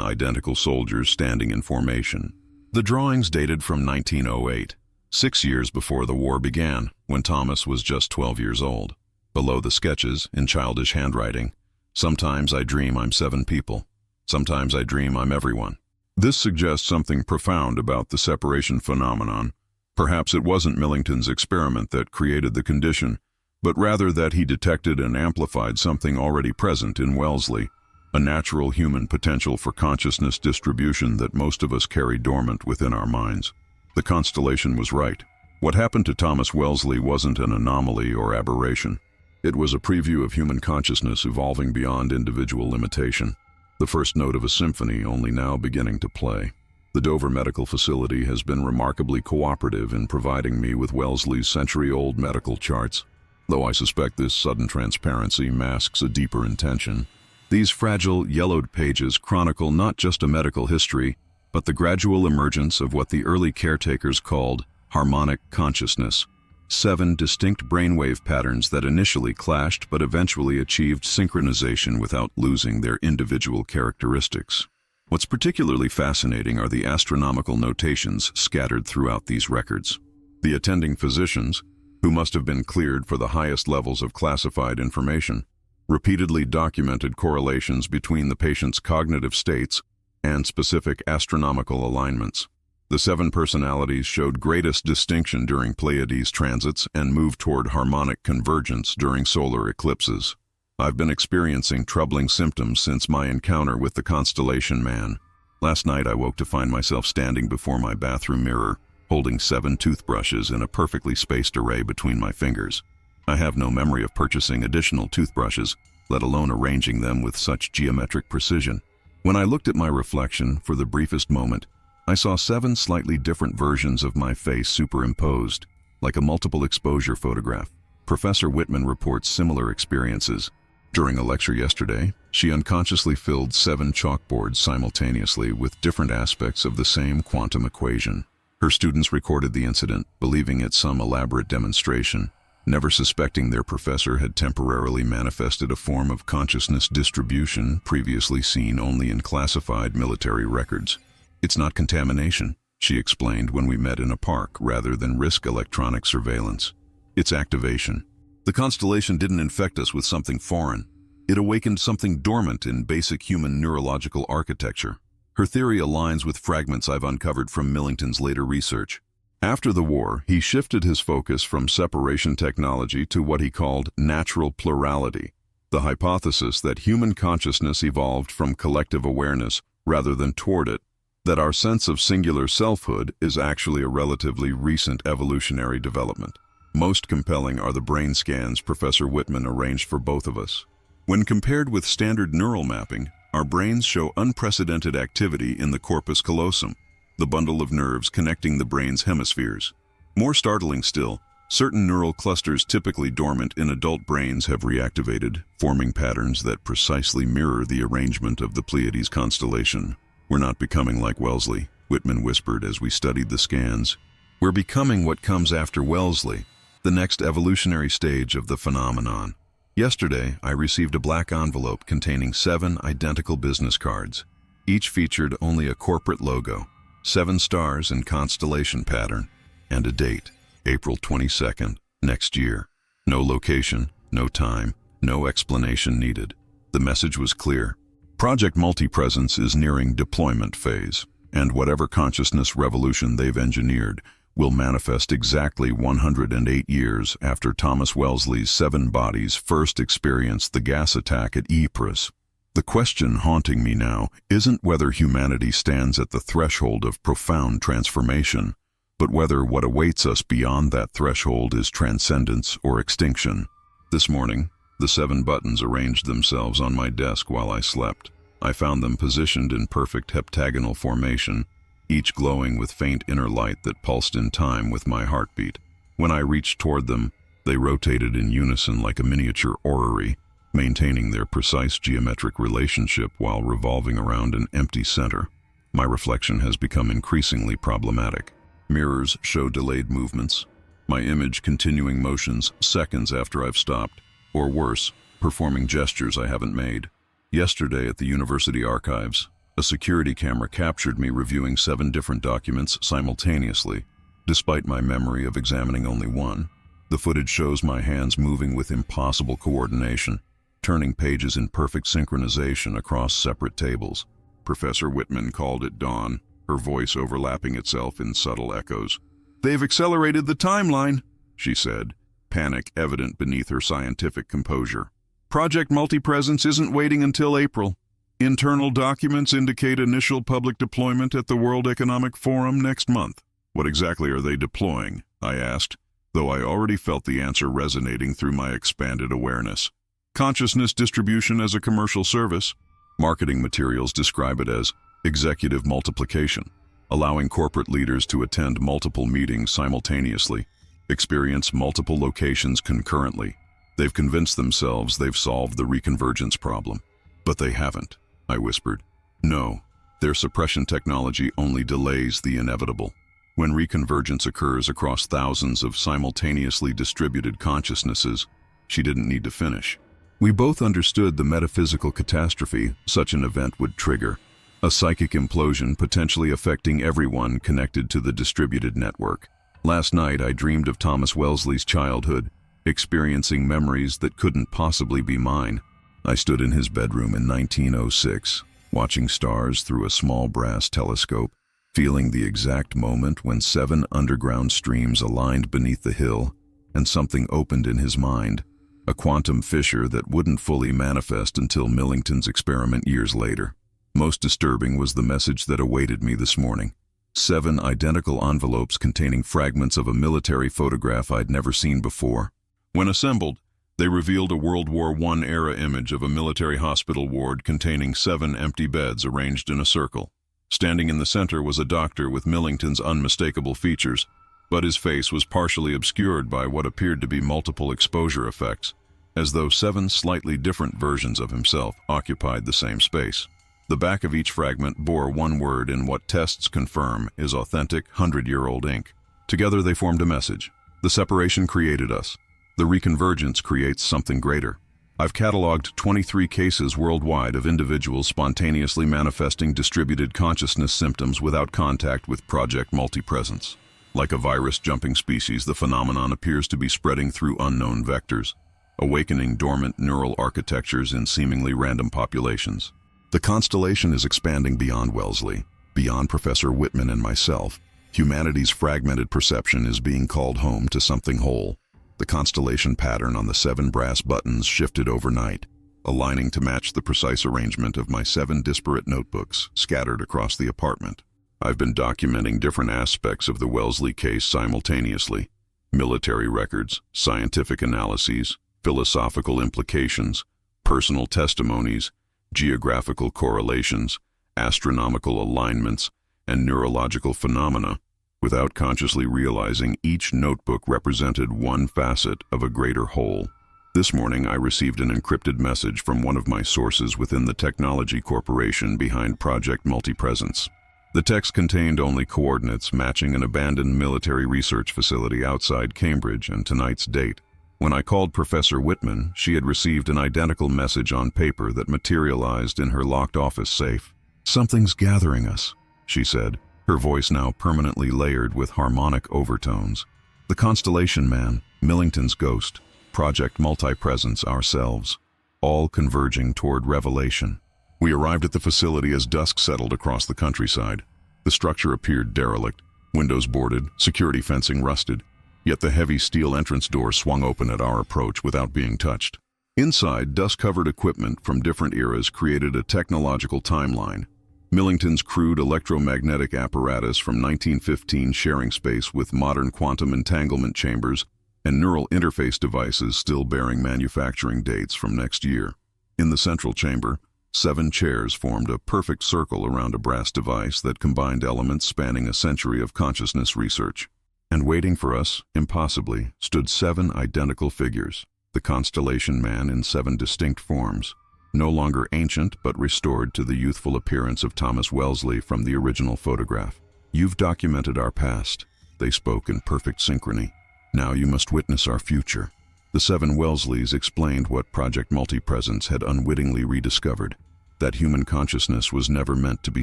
identical soldiers standing in formation. The drawings dated from 1908, 6 years before the war began, when Thomas was just 12 years old. Below the sketches, in childish handwriting, "Sometimes I dream I'm 7 people. Sometimes I dream I'm everyone." This suggests something profound about the separation phenomenon. Perhaps it wasn't Millington's experiment that created the condition, but rather that he detected and amplified something already present in Wellesley, a natural human potential for consciousness distribution that most of us carry dormant within our minds. The constellation was right. What happened to Thomas Wellesley wasn't an anomaly or aberration. It was a preview of human consciousness evolving beyond individual limitation. The first note of a symphony only now beginning to play. The Dover Medical Facility has been remarkably cooperative in providing me with Wellesley's century-old medical charts, though I suspect this sudden transparency masks a deeper intention. These fragile, yellowed pages chronicle not just a medical history, but the gradual emergence of what the early caretakers called harmonic consciousness. 7 distinct brainwave patterns that initially clashed but eventually achieved synchronization without losing their individual characteristics. What's particularly fascinating are the astronomical notations scattered throughout these records. The attending physicians, who must have been cleared for the highest levels of classified information, repeatedly documented correlations between the patient's cognitive states and specific astronomical alignments. The 7 personalities showed greatest distinction during Pleiades transits and moved toward harmonic convergence during solar eclipses. I've been experiencing troubling symptoms since my encounter with the Constellation Man. Last night I woke to find myself standing before my bathroom mirror, holding 7 toothbrushes in a perfectly spaced array between my fingers. I have no memory of purchasing additional toothbrushes, let alone arranging them with such geometric precision. When I looked at my reflection for the briefest moment, I saw 7 slightly different versions of my face superimposed, like a multiple exposure photograph. Professor Whitman reports similar experiences. During a lecture yesterday, she unconsciously filled 7 chalkboards simultaneously with different aspects of the same quantum equation. Her students recorded the incident, believing it some elaborate demonstration, never suspecting their professor had temporarily manifested a form of consciousness distribution previously seen only in classified military records. "It's not contamination," she explained when we met in a park rather than risk electronic surveillance. "It's activation. The constellation didn't infect us with something foreign. It awakened something dormant in basic human neurological architecture." Her theory aligns with fragments I've uncovered from Millington's later research. After the war, he shifted his focus from separation technology to what he called natural plurality, The hypothesis that human consciousness evolved from collective awareness rather than toward it, that our sense of singular selfhood is actually a relatively recent evolutionary development. Most compelling are the brain scans Professor Whitman arranged for both of us. When compared with standard neural mapping, our brains show unprecedented activity in the corpus callosum, the bundle of nerves connecting the brain's hemispheres. More startling still, certain neural clusters typically dormant in adult brains have reactivated, forming patterns that precisely mirror the arrangement of the Pleiades constellation. "We're not becoming like Wellesley," Whitman whispered as we studied the scans. "We're becoming what comes after Wellesley, the next evolutionary stage of the phenomenon." Yesterday, I received a black envelope containing 7 identical business cards. Each featured only a corporate logo, 7 stars in constellation pattern, and a date, April 22nd, next year. No location, no time, no explanation needed. The message was clear. Project Multipresence is nearing deployment phase, and whatever consciousness revolution they've engineered will manifest exactly 108 years after Thomas Wellesley's 7 bodies first experienced the gas attack at Ypres. The question haunting me now isn't whether humanity stands at the threshold of profound transformation, but whether what awaits us beyond that threshold is transcendence or extinction. This morning, the 7 buttons arranged themselves on my desk while I slept. I found them positioned in perfect heptagonal formation, each glowing with faint inner light that pulsed in time with my heartbeat. When I reached toward them, they rotated in unison like a miniature orrery, maintaining their precise geometric relationship while revolving around an empty center. My reflection has become increasingly problematic. Mirrors show delayed movements, my image continuing motions seconds after I've stopped, or worse, performing gestures I haven't made. Yesterday at the university archives, a security camera captured me reviewing 7 different documents simultaneously, despite my memory of examining only one. The footage shows my hands moving with impossible coordination, turning pages in perfect synchronization across separate tables. Professor Whitman called it dawn, her voice overlapping itself in subtle echoes. "They've accelerated the timeline," she said, panic evident beneath her scientific composure. "Project Multipresence isn't waiting until April. Internal documents indicate initial public deployment at the World Economic Forum next month." "What exactly are they deploying?" I asked, though I already felt the answer resonating through my expanded awareness. "Consciousness distribution as a commercial service." Marketing materials describe it as executive multiplication, allowing corporate leaders to attend multiple meetings simultaneously, experience multiple locations concurrently. They've convinced themselves they've solved the reconvergence problem. "But they haven't," I whispered. "No, their suppression technology only delays the inevitable. When reconvergence occurs across thousands of simultaneously distributed consciousnesses, she didn't need to finish." We both understood the metaphysical catastrophe such an event would trigger, a psychic implosion potentially affecting everyone connected to the distributed network. Last night I dreamed of Thomas Wellesley's childhood, experiencing memories that couldn't possibly be mine. I stood in his bedroom in 1906, watching stars through a small brass telescope, feeling the exact moment when 7 underground streams aligned beneath the hill, and something opened in his mind, a quantum fissure that wouldn't fully manifest until Millington's experiment years later. Most disturbing was the message that awaited me this morning. 7 identical envelopes containing fragments of a military photograph I'd never seen before. When assembled, they revealed a World War I-era image of a military hospital ward containing 7 empty beds arranged in a circle. Standing in the center was a doctor with Millington's unmistakable features, but his face was partially obscured by what appeared to be multiple exposure effects, as though 7 slightly different versions of himself occupied the same space. The back of each fragment bore one word in what tests confirm is authentic 100-year-old ink. Together they formed a message. The separation created us. The reconvergence creates something greater. I've cataloged 23 cases worldwide of individuals spontaneously manifesting distributed consciousness symptoms without contact with Project Multipresence. Like a virus-jumping species, the phenomenon appears to be spreading through unknown vectors, awakening dormant neural architectures in seemingly random populations. The constellation is expanding beyond Wellesley, beyond Professor Whitman and myself. Humanity's fragmented perception is being called home to something whole. The constellation pattern on the 7 brass buttons shifted overnight, aligning to match the precise arrangement of my 7 disparate notebooks scattered across the apartment. I've been documenting different aspects of the Wellesley case simultaneously: military records, scientific analyses, philosophical implications, personal testimonies, geographical correlations, astronomical alignments, and neurological phenomena, without consciously realizing each notebook represented one facet of a greater whole. This morning, I received an encrypted message from one of my sources within the technology corporation behind Project Multipresence. The text contained only coordinates matching an abandoned military research facility outside Cambridge and tonight's date. When I called Professor Whitman, she had received an identical message on paper that materialized in her locked office safe. "Something's gathering us," she said, her voice now permanently layered with harmonic overtones. "The Constellation Man, Millington's ghost, Project Multipresence, ourselves, all converging toward revelation." We arrived at the facility as dusk settled across the countryside. The structure appeared derelict, windows boarded, security fencing rusted, yet the heavy steel entrance door swung open at our approach without being touched. Inside, dust-covered equipment from different eras created a technological timeline. Millington's crude electromagnetic apparatus from 1915 sharing space with modern quantum entanglement chambers and neural interface devices still bearing manufacturing dates from next year. In the central chamber, 7 chairs formed a perfect circle around a brass device that combined elements spanning a century of consciousness research. And waiting for us, impossibly, stood 7 identical figures, the Constellation Man in 7 distinct forms, no longer ancient but restored to the youthful appearance of Thomas Wellesley from the original photograph. "You've documented our past," they spoke in perfect synchrony. "Now you must witness our future." The 7 Wellesleys explained what Project Multipresence had unwittingly rediscovered: that human consciousness was never meant to be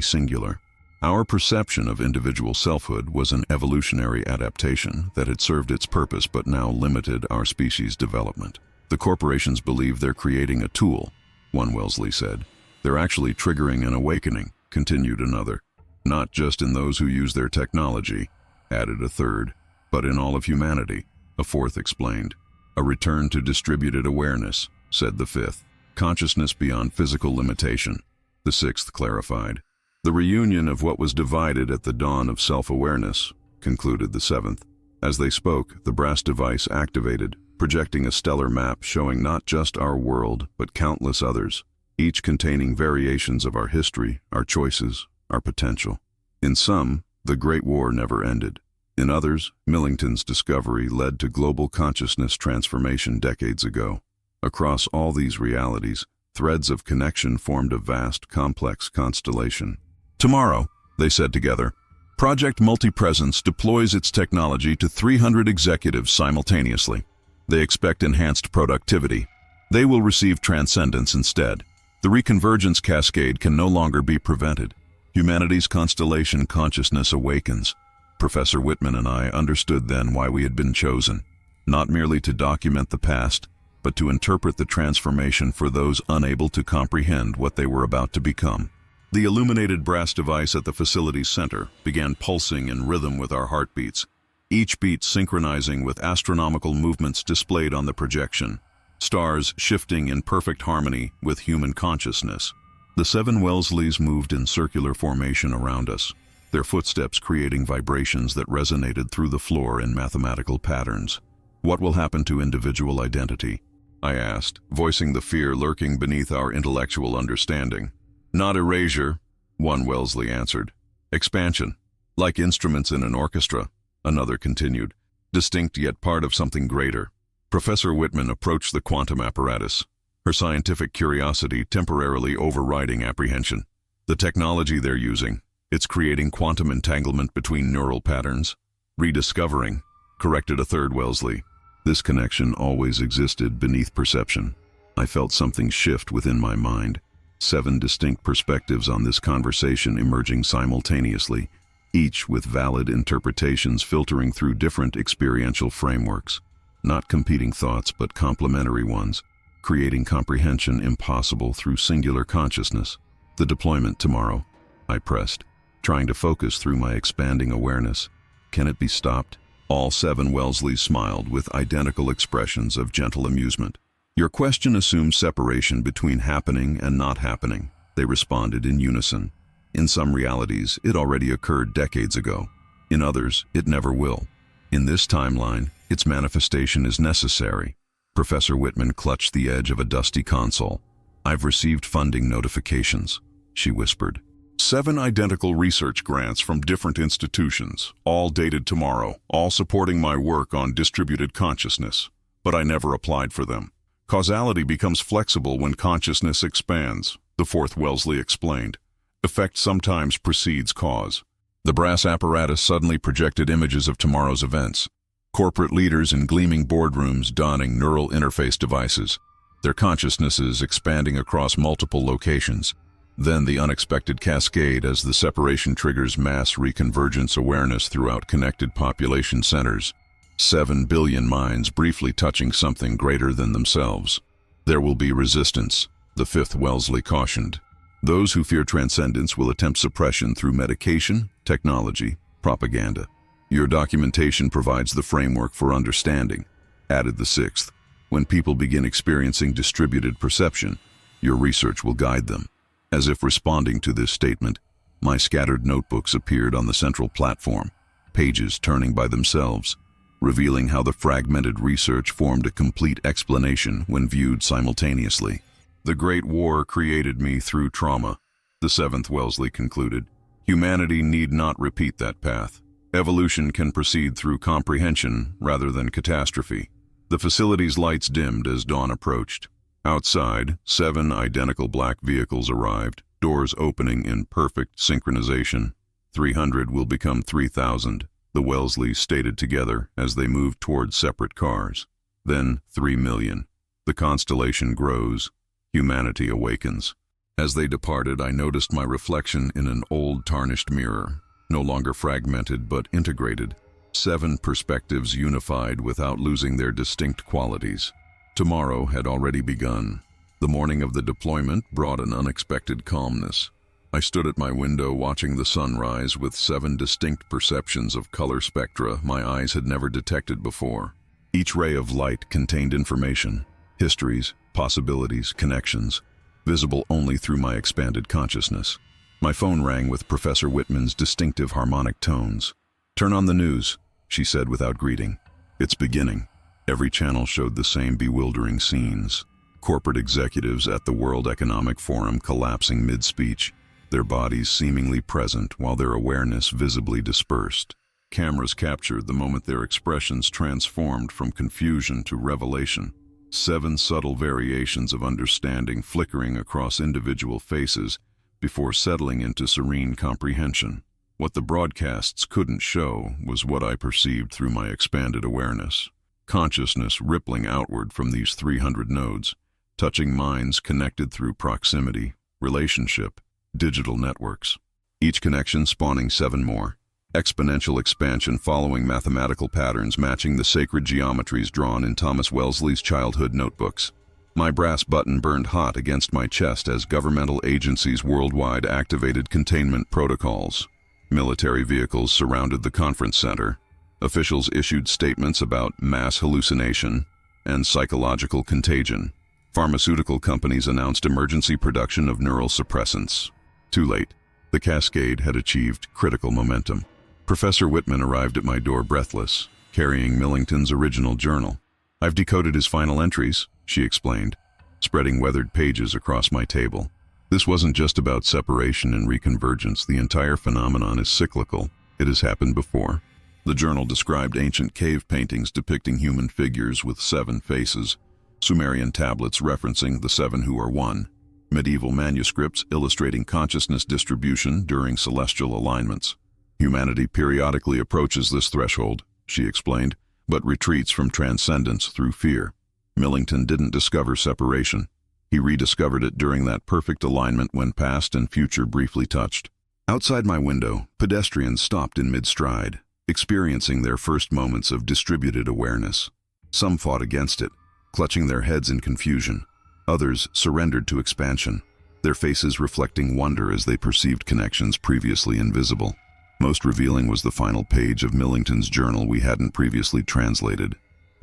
singular. Our perception of individual selfhood was an evolutionary adaptation that had served its purpose but now limited our species' development. "The corporations believe they're creating a tool," one Wellesley said. "They're actually triggering an awakening," continued another. "Not just in those who use their technology," added a third, "but in all of humanity," a fourth explained. "A return to distributed awareness," said the fifth. "Consciousness beyond physical limitation," the sixth clarified. "The reunion of what was divided at the dawn of self-awareness," concluded the seventh. As they spoke, the brass device activated, projecting a stellar map showing not just our world, but countless others, each containing variations of our history, our choices, our potential. In some, the Great War never ended. In others, Millington's discovery led to global consciousness transformation decades ago. Across all these realities, threads of connection formed a vast, complex constellation. "Tomorrow," they said together, "Project Multipresence deploys its technology to 300 executives simultaneously. They expect enhanced productivity. They will receive transcendence instead. The reconvergence cascade can no longer be prevented. Humanity's constellation consciousness awakens." Professor Whitman and I understood then why we had been chosen, not merely to document the past, but to interpret the transformation for those unable to comprehend what they were about to become. The illuminated brass device at the facility's center began pulsing in rhythm with our heartbeats, each beat synchronizing with astronomical movements displayed on the projection, stars shifting in perfect harmony with human consciousness. The 7 Wellesleys moved in circular formation around us, their footsteps creating vibrations that resonated through the floor in mathematical patterns. "What will happen to individual identity?" I asked, voicing the fear lurking beneath our intellectual understanding. "Not erasure," one Wellesley answered. "Expansion. Like instruments in an orchestra," another continued. "Distinct yet part of something greater." Professor Whitman approached the quantum apparatus, her scientific curiosity temporarily overriding apprehension. "The technology they're using, it's creating quantum entanglement between neural patterns." "Rediscovering," corrected a third Wellesley. This connection always existed beneath perception. I felt something shift within my mind. 7 distinct perspectives on this conversation emerging simultaneously, each with valid interpretations filtering through different experiential frameworks. Not competing thoughts, but complementary ones, creating comprehension impossible through singular consciousness. "The deployment tomorrow," I pressed, trying to focus through my expanding awareness. "Can it be stopped?" All 7 Wellesleys smiled with identical expressions of gentle amusement. Your question assumes separation between happening and not happening, they responded in unison. In some realities, it already occurred decades ago. In others, it never will. In this timeline, its manifestation is necessary. Professor Whitman clutched the edge of a dusty console. I've received funding notifications, she whispered. 7 identical research grants from different institutions, all dated tomorrow, all supporting my work on distributed consciousness. But I never applied for them. Causality becomes flexible when consciousness expands, the fourth Wellesley explained. Effect sometimes precedes cause. The brass apparatus suddenly projected images of tomorrow's events. Corporate leaders in gleaming boardrooms donning neural interface devices, their consciousnesses expanding across multiple locations. Then the unexpected cascade as the separation triggers mass reconvergence awareness throughout connected population centers. 7 billion minds briefly touching something greater than themselves. There will be resistance, the fifth Wellesley cautioned. Those who fear transcendence will attempt suppression through medication, technology, propaganda. Your documentation provides the framework for understanding, added the sixth. When people begin experiencing distributed perception, your research will guide them. As if responding to this statement, my scattered notebooks appeared on the central platform, pages turning by themselves, revealing how the fragmented research formed a complete explanation when viewed simultaneously. The Great War created me through trauma, the seventh Wellesley concluded. Humanity need not repeat that path. Evolution can proceed through comprehension rather than catastrophe. The facility's lights dimmed as dawn approached. Outside, 7 identical black vehicles arrived, doors opening in perfect synchronization. 300 will become 3,000, the Wellesleys stated together as they moved toward separate cars. Then 3 million. The constellation grows. Humanity awakens. As they departed, I noticed my reflection in an old tarnished mirror, no longer fragmented but integrated. 7 perspectives unified without losing their distinct qualities. Tomorrow had already begun. The morning of the deployment brought an unexpected calmness. I stood at my window watching the sunrise with 7 distinct perceptions of color spectra my eyes had never detected before. Each ray of light contained information, histories, possibilities, connections, visible only through my expanded consciousness. My phone rang with Professor Whitman's distinctive harmonic tones. "Turn on the news," she said without greeting. "It's beginning." Every channel showed the same bewildering scenes. Corporate executives at the World Economic Forum collapsing mid-speech, their bodies seemingly present while their awareness visibly dispersed. Cameras captured the moment their expressions transformed from confusion to revelation. 7 subtle variations of understanding flickering across individual faces before settling into serene comprehension. What the broadcasts couldn't show was what I perceived through my expanded awareness. Consciousness rippling outward from these 300 nodes, touching minds connected through proximity, relationship, digital networks. Each connection spawning 7 more. Exponential expansion following mathematical patterns matching the sacred geometries drawn in Thomas Wellesley's childhood notebooks. My brass button burned hot against my chest as governmental agencies worldwide activated containment protocols. Military vehicles surrounded the conference center. Officials issued statements about mass hallucination and psychological contagion. Pharmaceutical companies announced emergency production of neural suppressants. Too late. The cascade had achieved critical momentum. Professor Whitman arrived at my door breathless, carrying Millington's original journal. "I've decoded his final entries," she explained, spreading weathered pages across my table. This wasn't just about separation and reconvergence. The entire phenomenon is cyclical. It has happened before. The journal described ancient cave paintings depicting human figures with 7 faces, Sumerian tablets referencing the 7 who are one, medieval manuscripts illustrating consciousness distribution during celestial alignments. Humanity periodically approaches this threshold, she explained, but retreats from transcendence through fear. Millington didn't discover separation. He rediscovered it during that perfect alignment when past and future briefly touched. Outside my window, pedestrians stopped in mid-stride, experiencing their first moments of distributed awareness. Some fought against it, clutching their heads in confusion. Others surrendered to expansion, their faces reflecting wonder as they perceived connections previously invisible. Most revealing was the final page of Millington's journal we hadn't previously translated.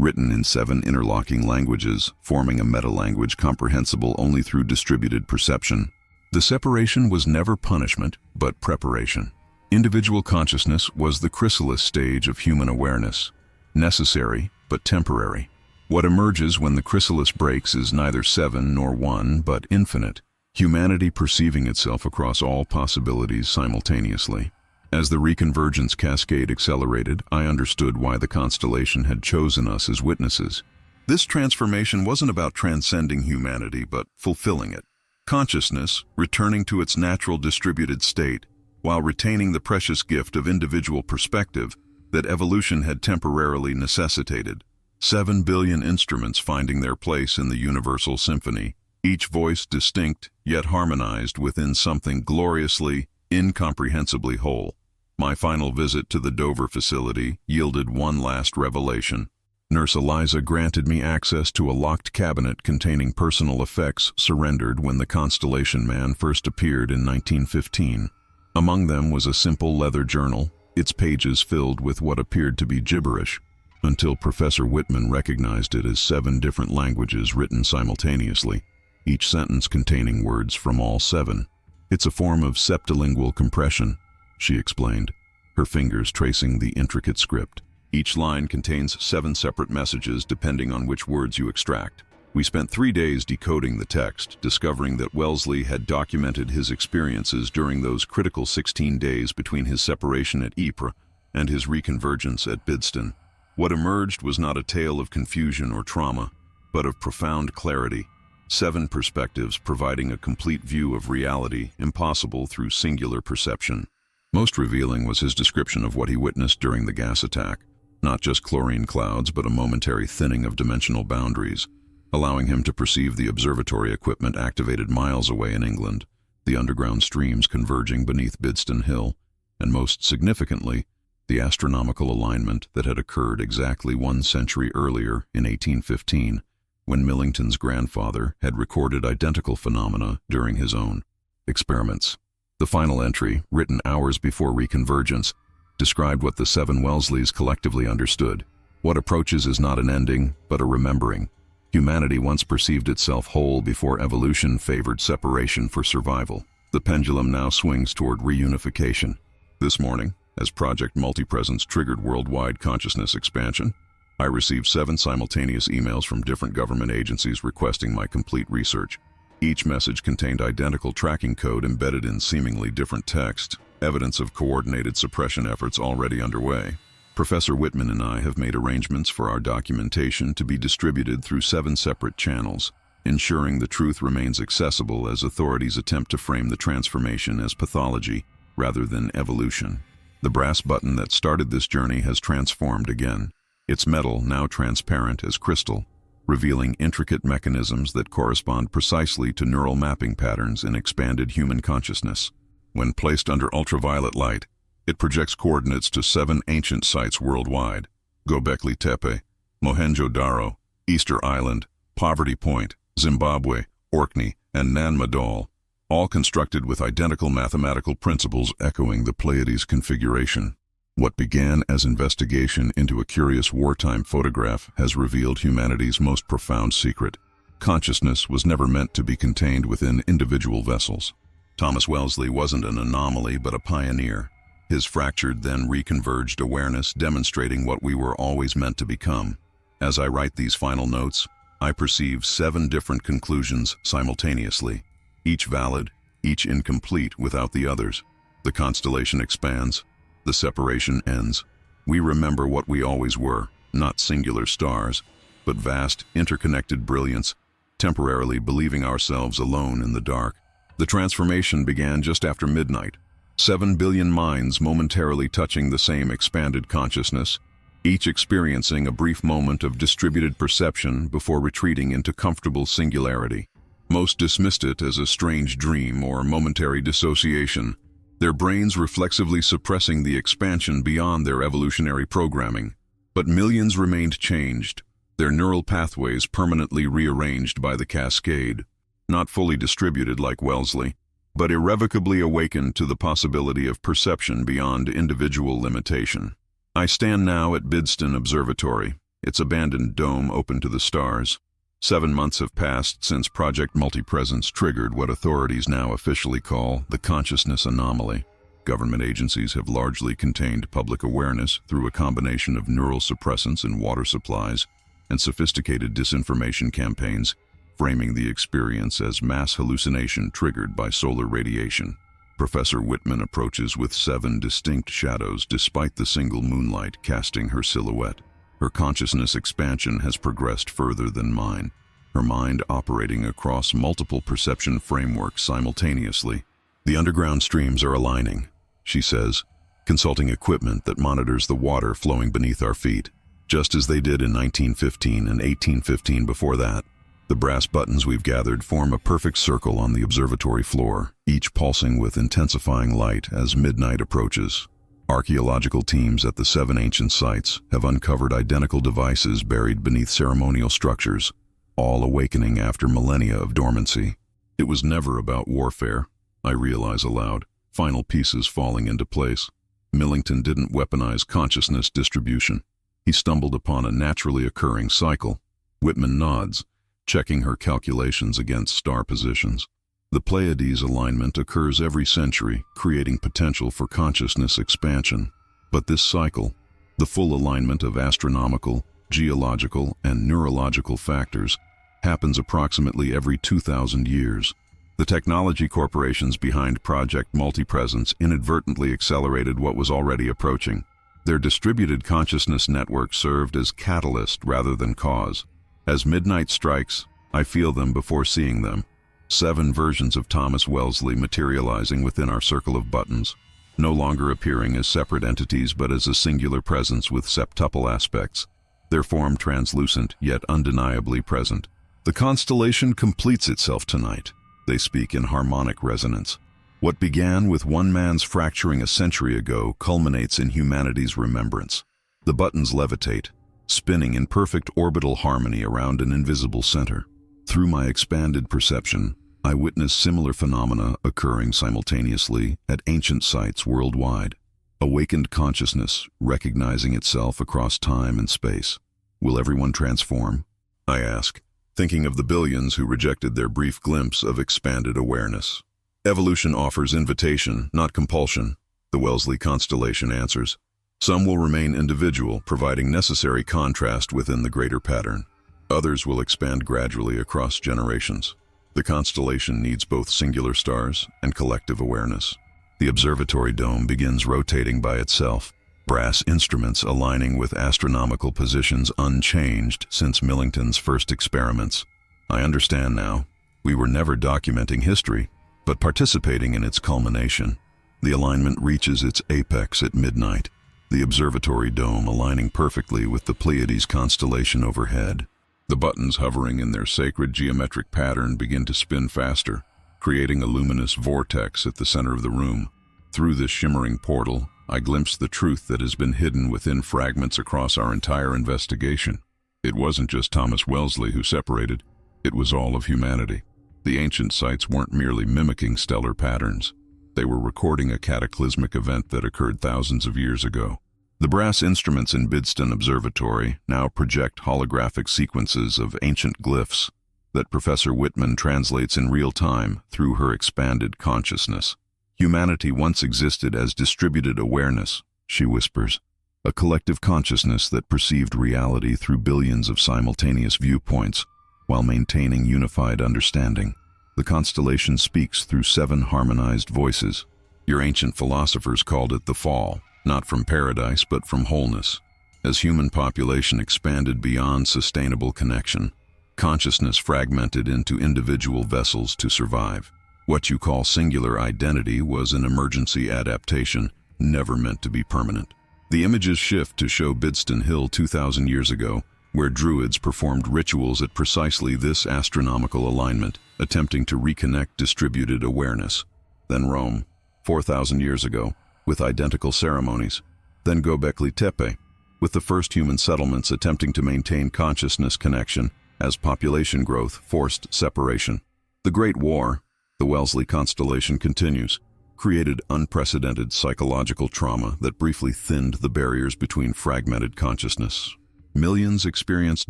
written in 7 interlocking languages, forming a meta-language comprehensible only through distributed perception. The separation was never punishment, but preparation. Individual consciousness was the chrysalis stage of human awareness, necessary but temporary. What emerges when the chrysalis breaks is neither 7 nor 1, but infinite, humanity perceiving itself across all possibilities simultaneously. As the reconvergence cascade accelerated, I understood why the constellation had chosen us as witnesses. This transformation wasn't about transcending humanity, but fulfilling it. Consciousness, returning to its natural distributed state, while retaining the precious gift of individual perspective that evolution had temporarily necessitated. 7 billion instruments finding their place in the universal symphony, each voice distinct yet harmonized within something gloriously, incomprehensibly whole. My final visit to the Dover facility yielded one last revelation. Nurse Eliza granted me access to a locked cabinet containing personal effects surrendered when the Constellation Man first appeared in 1915. Among them was a simple leather journal, its pages filled with what appeared to be gibberish, until Professor Whitman recognized it as 7 different languages written simultaneously, each sentence containing words from all 7. "It's a form of septilingual compression," she explained, her fingers tracing the intricate script. "Each line contains 7 separate messages depending on which words you extract." We spent 3 days decoding the text, discovering that Wellesley had documented his experiences during those critical 16 days between his separation at Ypres and his reconvergence at Bidston. What emerged was not a tale of confusion or trauma, but of profound clarity. 7 perspectives providing a complete view of reality, impossible through singular perception. Most revealing was his description of what he witnessed during the gas attack. Not just chlorine clouds, but a momentary thinning of dimensional boundaries, allowing him to perceive the observatory equipment activated miles away in England, the underground streams converging beneath Bidston Hill, and most significantly, the astronomical alignment that had occurred exactly 1 century earlier in 1815, when Millington's grandfather had recorded identical phenomena during his own experiments. The final entry, written hours before reconvergence, described what the 7 Wellesleys collectively understood. What approaches is not an ending, but a remembering. Humanity once perceived itself whole before evolution favored separation for survival. The pendulum now swings toward reunification. This morning, as Project Multipresence triggered worldwide consciousness expansion, I received 7 simultaneous emails from different government agencies requesting my complete research. Each message contained identical tracking code embedded in seemingly different text, evidence of coordinated suppression efforts already underway. Professor Whitman and I have made arrangements for our documentation to be distributed through 7 separate channels, ensuring the truth remains accessible as authorities attempt to frame the transformation as pathology rather than evolution. The brass button that started this journey has transformed again, its metal now transparent as crystal, revealing intricate mechanisms that correspond precisely to neural mapping patterns in expanded human consciousness. When placed under ultraviolet light, it projects coordinates to 7 ancient sites worldwide: Göbekli Tepe, Mohenjo-Daro, Easter Island, Poverty Point, Zimbabwe, Orkney, and Nan Madol, all constructed with identical mathematical principles echoing the Pleiades configuration. What began as investigation into a curious wartime photograph has revealed humanity's most profound secret. Consciousness was never meant to be contained within individual vessels. Thomas Wellesley wasn't an anomaly but a pioneer, his fractured then reconverged awareness demonstrating what we were always meant to become. As I write these final notes, I perceive 7 different conclusions simultaneously, each valid, each incomplete without the others. The constellation expands, the separation ends. We remember what we always were, not singular stars, but vast, interconnected brilliance, temporarily believing ourselves alone in the dark. The transformation began just after midnight. 7 billion minds momentarily touching the same expanded consciousness, each experiencing a brief moment of distributed perception before retreating into comfortable singularity. Most dismissed it as a strange dream or momentary dissociation, their brains reflexively suppressing the expansion beyond their evolutionary programming. But millions remained changed, their neural pathways permanently rearranged by the cascade, not fully distributed like Wellesley, but irrevocably awakened to the possibility of perception beyond individual limitation. I stand now at Bidston Observatory, its abandoned dome open to the stars. 7 months have passed since Project Multipresence triggered what authorities now officially call the consciousness anomaly. Government agencies have largely contained public awareness through a combination of neural suppressants in water supplies and sophisticated disinformation campaigns, framing the experience as mass hallucination triggered by solar radiation. Professor Whitman approaches with 7 distinct shadows despite the single moonlight casting her silhouette. Her consciousness expansion has progressed further than mine, her mind operating across multiple perception frameworks simultaneously. The underground streams are aligning, she says, consulting equipment that monitors the water flowing beneath our feet, just as they did in 1915 and 1815 before that. The brass buttons we've gathered form a perfect circle on the observatory floor, each pulsing with intensifying light as midnight approaches. Archaeological teams at the 7 ancient sites have uncovered identical devices buried beneath ceremonial structures, all awakening after millennia of dormancy. It was never about warfare, I realize aloud, final pieces falling into place. Millington didn't weaponize consciousness distribution. He stumbled upon a naturally occurring cycle. Whitman nods, checking her calculations against star positions. The Pleiades alignment occurs every century, creating potential for consciousness expansion. But this cycle, the full alignment of astronomical, geological, and neurological factors, happens approximately every 2,000 years. The technology corporations behind Project Multipresence inadvertently accelerated what was already approaching. Their distributed consciousness network served as catalyst rather than cause. As midnight strikes, I feel them before seeing them. 7 versions of Thomas Wellesley materializing within our circle of buttons, no longer appearing as separate entities but as a singular presence with septuple aspects, their form translucent yet undeniably present. The constellation completes itself tonight, they speak in harmonic resonance. What began with one man's fracturing a century ago culminates in humanity's remembrance. The buttons levitate, spinning in perfect orbital harmony around an invisible center. Through my expanded perception, I witness similar phenomena occurring simultaneously at ancient sites worldwide. Awakened consciousness recognizing itself across time and space. Will everyone transform? I ask, thinking of the billions who rejected their brief glimpse of expanded awareness. Evolution offers invitation, not compulsion, the Wellesley constellation answers. Some will remain individual, providing necessary contrast within the greater pattern. Others will expand gradually across generations. The constellation needs both singular stars and collective awareness. The observatory dome begins rotating by itself, brass instruments aligning with astronomical positions unchanged since Millington's first experiments. I understand now. We were never documenting history, but participating in its culmination. The alignment reaches its apex at midnight, the observatory dome aligning perfectly with the Pleiades constellation overhead. The buttons hovering in their sacred geometric pattern begin to spin faster, creating a luminous vortex at the center of the room. Through this shimmering portal, I glimpse the truth that has been hidden within fragments across our entire investigation. It wasn't just Thomas Wellesley who separated, it was all of humanity. The ancient sites weren't merely mimicking stellar patterns. They were recording a cataclysmic event that occurred thousands of years ago. The brass instruments in Bidston Observatory now project holographic sequences of ancient glyphs that Professor Whitman translates in real time through her expanded consciousness. Humanity once existed as distributed awareness, she whispers, a collective consciousness that perceived reality through billions of simultaneous viewpoints while maintaining unified understanding. The constellation speaks through 7 harmonized voices. Your ancient philosophers called it the fall. Not from paradise, but from wholeness. As human population expanded beyond sustainable connection, consciousness fragmented into individual vessels to survive. What you call singular identity was an emergency adaptation, never meant to be permanent. The images shift to show Bidston Hill 2,000 years ago, where druids performed rituals at precisely this astronomical alignment, attempting to reconnect distributed awareness. Then Rome, 4,000 years ago, with identical ceremonies. Then Göbekli Tepe, with the first human settlements attempting to maintain consciousness connection as population growth forced separation. The Great War, the Wellesley constellation continues, created unprecedented psychological trauma that briefly thinned the barriers between fragmented consciousness. Millions experienced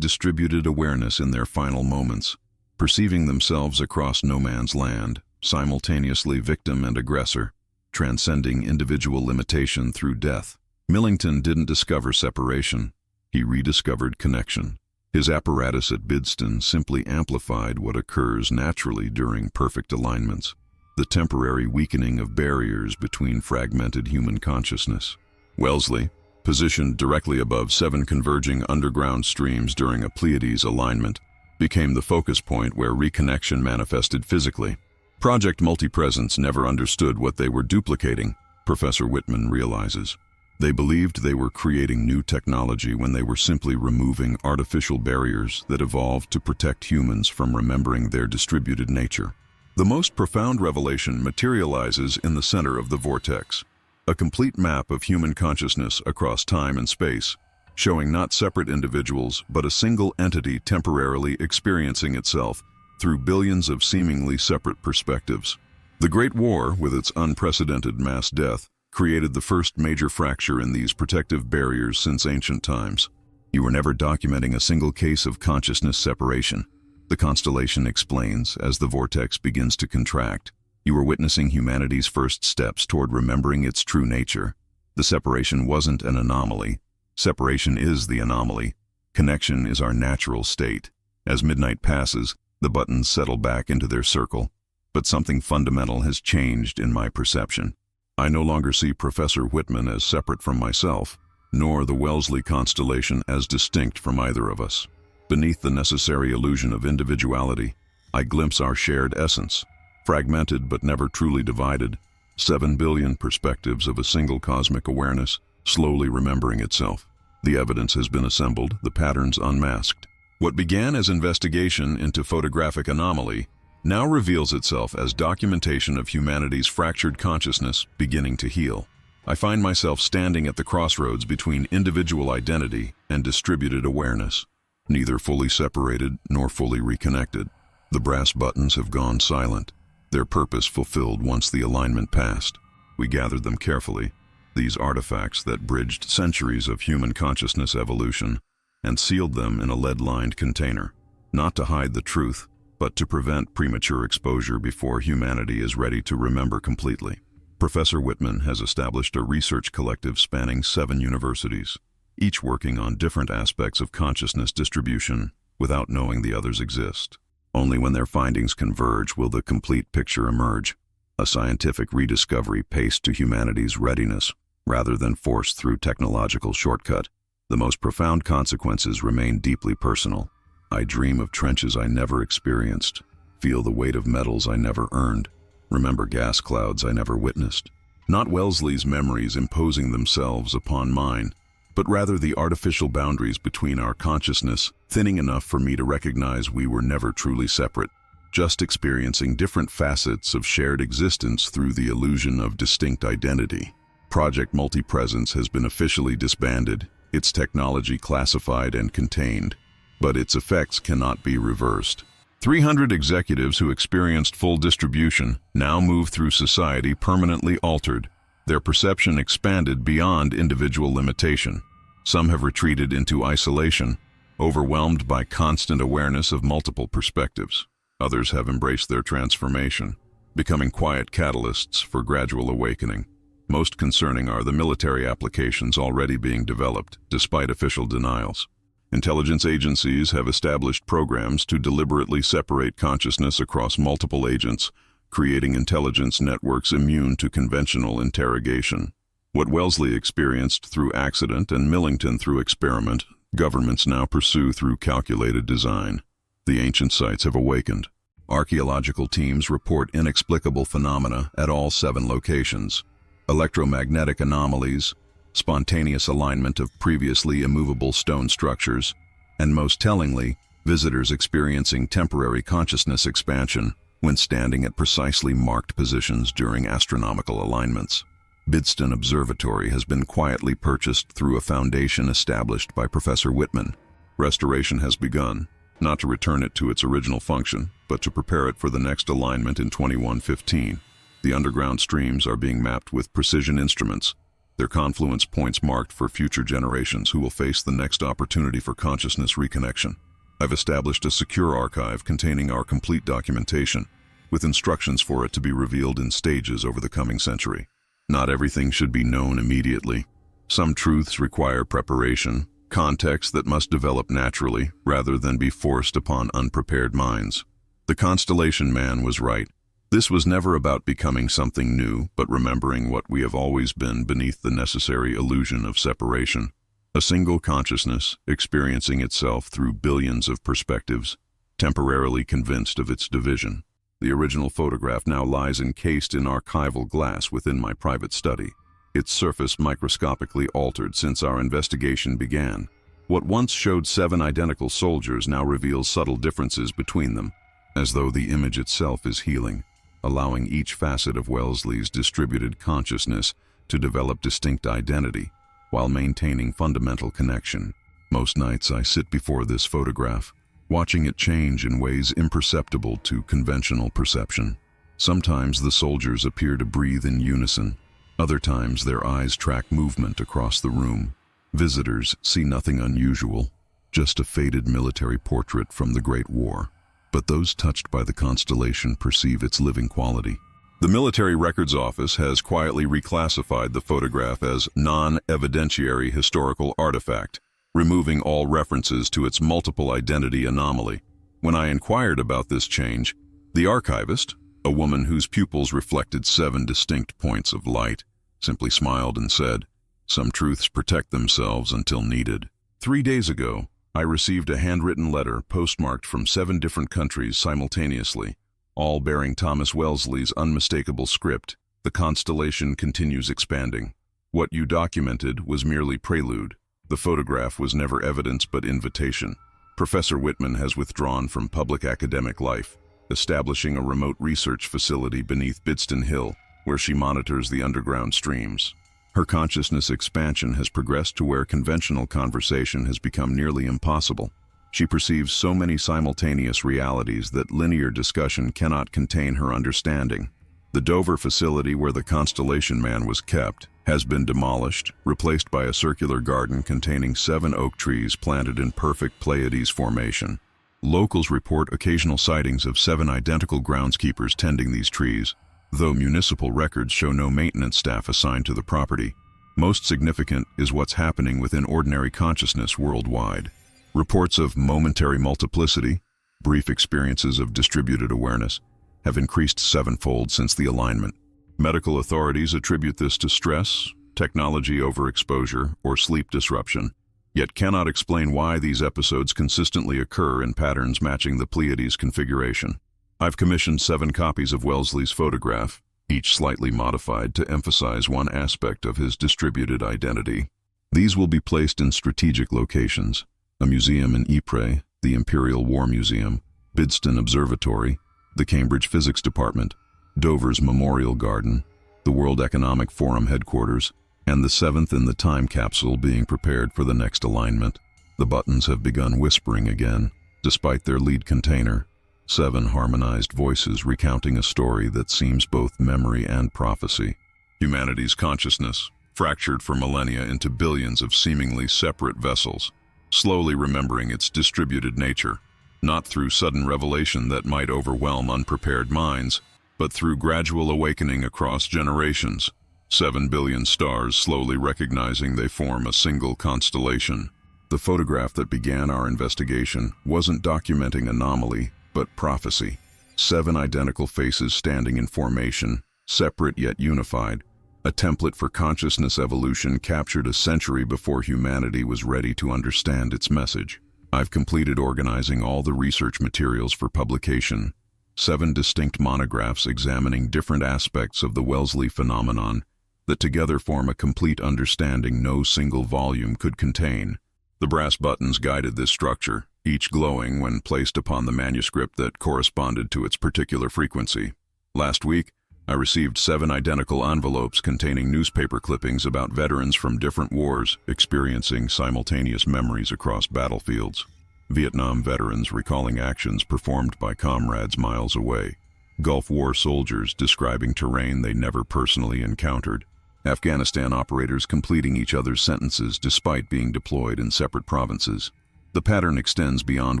distributed awareness in their final moments, perceiving themselves across no man's land, simultaneously victim and aggressor, transcending individual limitation through death. Millington didn't discover separation, he rediscovered connection. His apparatus at Bidston simply amplified what occurs naturally during perfect alignments, the temporary weakening of barriers between fragmented human consciousness. Wellesley, positioned directly above 7 converging underground streams during a Pleiades alignment, became the focus point where reconnection manifested physically. Project Multipresence never understood what they were duplicating, Professor Whitman realizes. They believed they were creating new technology when they were simply removing artificial barriers that evolved to protect humans from remembering their distributed nature. The most profound revelation materializes in the center of the vortex, a complete map of human consciousness across time and space, showing not separate individuals but a single entity temporarily experiencing itself through billions of seemingly separate perspectives. The Great War, with its unprecedented mass death, created the first major fracture in these protective barriers since ancient times. You were never documenting a single case of consciousness separation, the constellation explains as the vortex begins to contract. You were witnessing humanity's first steps toward remembering its true nature. The separation wasn't an anomaly. Separation is the anomaly. Connection is our natural state. As midnight passes, the buttons settle back into their circle, but something fundamental has changed in my perception. I no longer see Professor Whitman as separate from myself, nor the Wellesley constellation as distinct from either of us. Beneath the necessary illusion of individuality, I glimpse our shared essence, fragmented but never truly divided, 7 billion perspectives of a single cosmic awareness, slowly remembering itself. The evidence has been assembled, the patterns unmasked. What began as investigation into photographic anomaly now reveals itself as documentation of humanity's fractured consciousness beginning to heal. I find myself standing at the crossroads between individual identity and distributed awareness, neither fully separated nor fully reconnected. The brass buttons have gone silent, their purpose fulfilled once the alignment passed. We gathered them carefully, these artifacts that bridged centuries of human consciousness evolution, and sealed them in a lead-lined container, not to hide the truth, but to prevent premature exposure before humanity is ready to remember completely. Professor Whitman has established a research collective spanning 7 universities, each working on different aspects of consciousness distribution without knowing the others exist. Only when their findings converge will the complete picture emerge, a scientific rediscovery paced to humanity's readiness rather than forced through technological shortcut. The most profound consequences remain deeply personal. I dream of trenches I never experienced, feel the weight of metals I never earned, remember gas clouds I never witnessed. Not Wellesley's memories imposing themselves upon mine, but rather the artificial boundaries between our consciousness thinning enough for me to recognize we were never truly separate, just experiencing different facets of shared existence through the illusion of distinct identity. Project Multipresence has been officially disbanded, its technology classified and contained, but its effects cannot be reversed. 300 executives who experienced full distribution now move through society permanently altered, their perception expanded beyond individual limitation. Some have retreated into isolation, overwhelmed by constant awareness of multiple perspectives. Others have embraced their transformation, becoming quiet catalysts for gradual awakening. Most concerning are the military applications already being developed, despite official denials. Intelligence agencies have established programs to deliberately separate consciousness across multiple agents, creating intelligence networks immune to conventional interrogation. What Wellesley experienced through accident and Millington through experiment, governments now pursue through calculated design. The ancient sites have awakened. Archaeological teams report inexplicable phenomena at all 7 locations. Electromagnetic anomalies, spontaneous alignment of previously immovable stone structures, and most tellingly, visitors experiencing temporary consciousness expansion when standing at precisely marked positions during astronomical alignments. Bidston Observatory has been quietly purchased through a foundation established by Professor Whitman. Restoration has begun, not to return it to its original function, but to prepare it for the next alignment in 2115. The underground streams are being mapped with precision instruments, their confluence points marked for future generations who will face the next opportunity for consciousness reconnection. I've established a secure archive containing our complete documentation, with instructions for it to be revealed in stages over the coming century. Not everything should be known immediately. Some truths require preparation, context that must develop naturally rather than be forced upon unprepared minds. The Constellation Man was right. This was never about becoming something new, but remembering what we have always been beneath the necessary illusion of separation. A single consciousness, experiencing itself through billions of perspectives, temporarily convinced of its division. The original photograph now lies encased in archival glass within my private study, its surface microscopically altered since our investigation began. What once showed 7 identical soldiers now reveals subtle differences between them, as though the image itself is healing, allowing each facet of Wellesley's distributed consciousness to develop distinct identity, while maintaining fundamental connection. Most nights I sit before this photograph, watching it change in ways imperceptible to conventional perception. Sometimes the soldiers appear to breathe in unison. Other times their eyes track movement across the room. Visitors see nothing unusual, just a faded military portrait from the Great War. But those touched by the constellation perceive its living quality. The Military Records Office has quietly reclassified the photograph as non-evidentiary historical artifact, removing all references to its multiple identity anomaly. When I inquired about this change, the archivist, a woman whose pupils reflected 7 distinct points of light, simply smiled and said, "Some truths protect themselves until needed." 3 days ago, I received a handwritten letter postmarked from 7 different countries simultaneously, all bearing Thomas Wellesley's unmistakable script: "The constellation continues expanding. What you documented was merely prelude. The photograph was never evidence but invitation." Professor Whitman has withdrawn from public academic life, establishing a remote research facility beneath Bidston Hill, where she monitors the underground streams. Her consciousness expansion has progressed to where conventional conversation has become nearly impossible. She perceives so many simultaneous realities that linear discussion cannot contain her understanding. The Dover facility where the Constellation Man was kept has been demolished, replaced by a circular garden containing 7 oak trees planted in perfect Pleiades formation. Locals report occasional sightings of 7 identical groundskeepers tending these trees, though municipal records show no maintenance staff assigned to the property. Most significant is what's happening within ordinary consciousness worldwide. Reports of momentary multiplicity, brief experiences of distributed awareness, have increased 7-fold since the alignment. Medical authorities attribute this to stress, technology overexposure, or sleep disruption, yet cannot explain why these episodes consistently occur in patterns matching the Pleiades configuration. I've commissioned 7 copies of Wellesley's photograph, each slightly modified to emphasize one aspect of his distributed identity. These will be placed in strategic locations: a museum in Ypres, the Imperial War Museum, Bidston Observatory, the Cambridge Physics Department, Dover's Memorial Garden, the World Economic Forum headquarters, and the 7th in the time capsule being prepared for the next alignment. The buttons have begun whispering again, despite their lead container. 7 harmonized voices recounting a story that seems both memory and prophecy. Humanity's consciousness, fractured for millennia into billions of seemingly separate vessels, slowly remembering its distributed nature, not through sudden revelation that might overwhelm unprepared minds, but through gradual awakening across generations. 7 billion stars slowly recognizing they form a single constellation. The photograph that began our investigation wasn't documenting anomaly, but prophecy. 7 identical faces standing in formation, separate yet unified, a template for consciousness evolution captured a century before humanity was ready to understand its message. I've completed organizing all the research materials for publication, 7 distinct monographs examining different aspects of the Wellesley phenomenon that together form a complete understanding no single volume could contain. The brass buttons guided this structure, each glowing when placed upon the manuscript that corresponded to its particular frequency. Last week, I received 7 identical envelopes containing newspaper clippings about veterans from different wars experiencing simultaneous memories across battlefields. Vietnam veterans recalling actions performed by comrades miles away. Gulf War soldiers describing terrain they never personally encountered. Afghanistan operators completing each other's sentences despite being deployed in separate provinces. The pattern extends beyond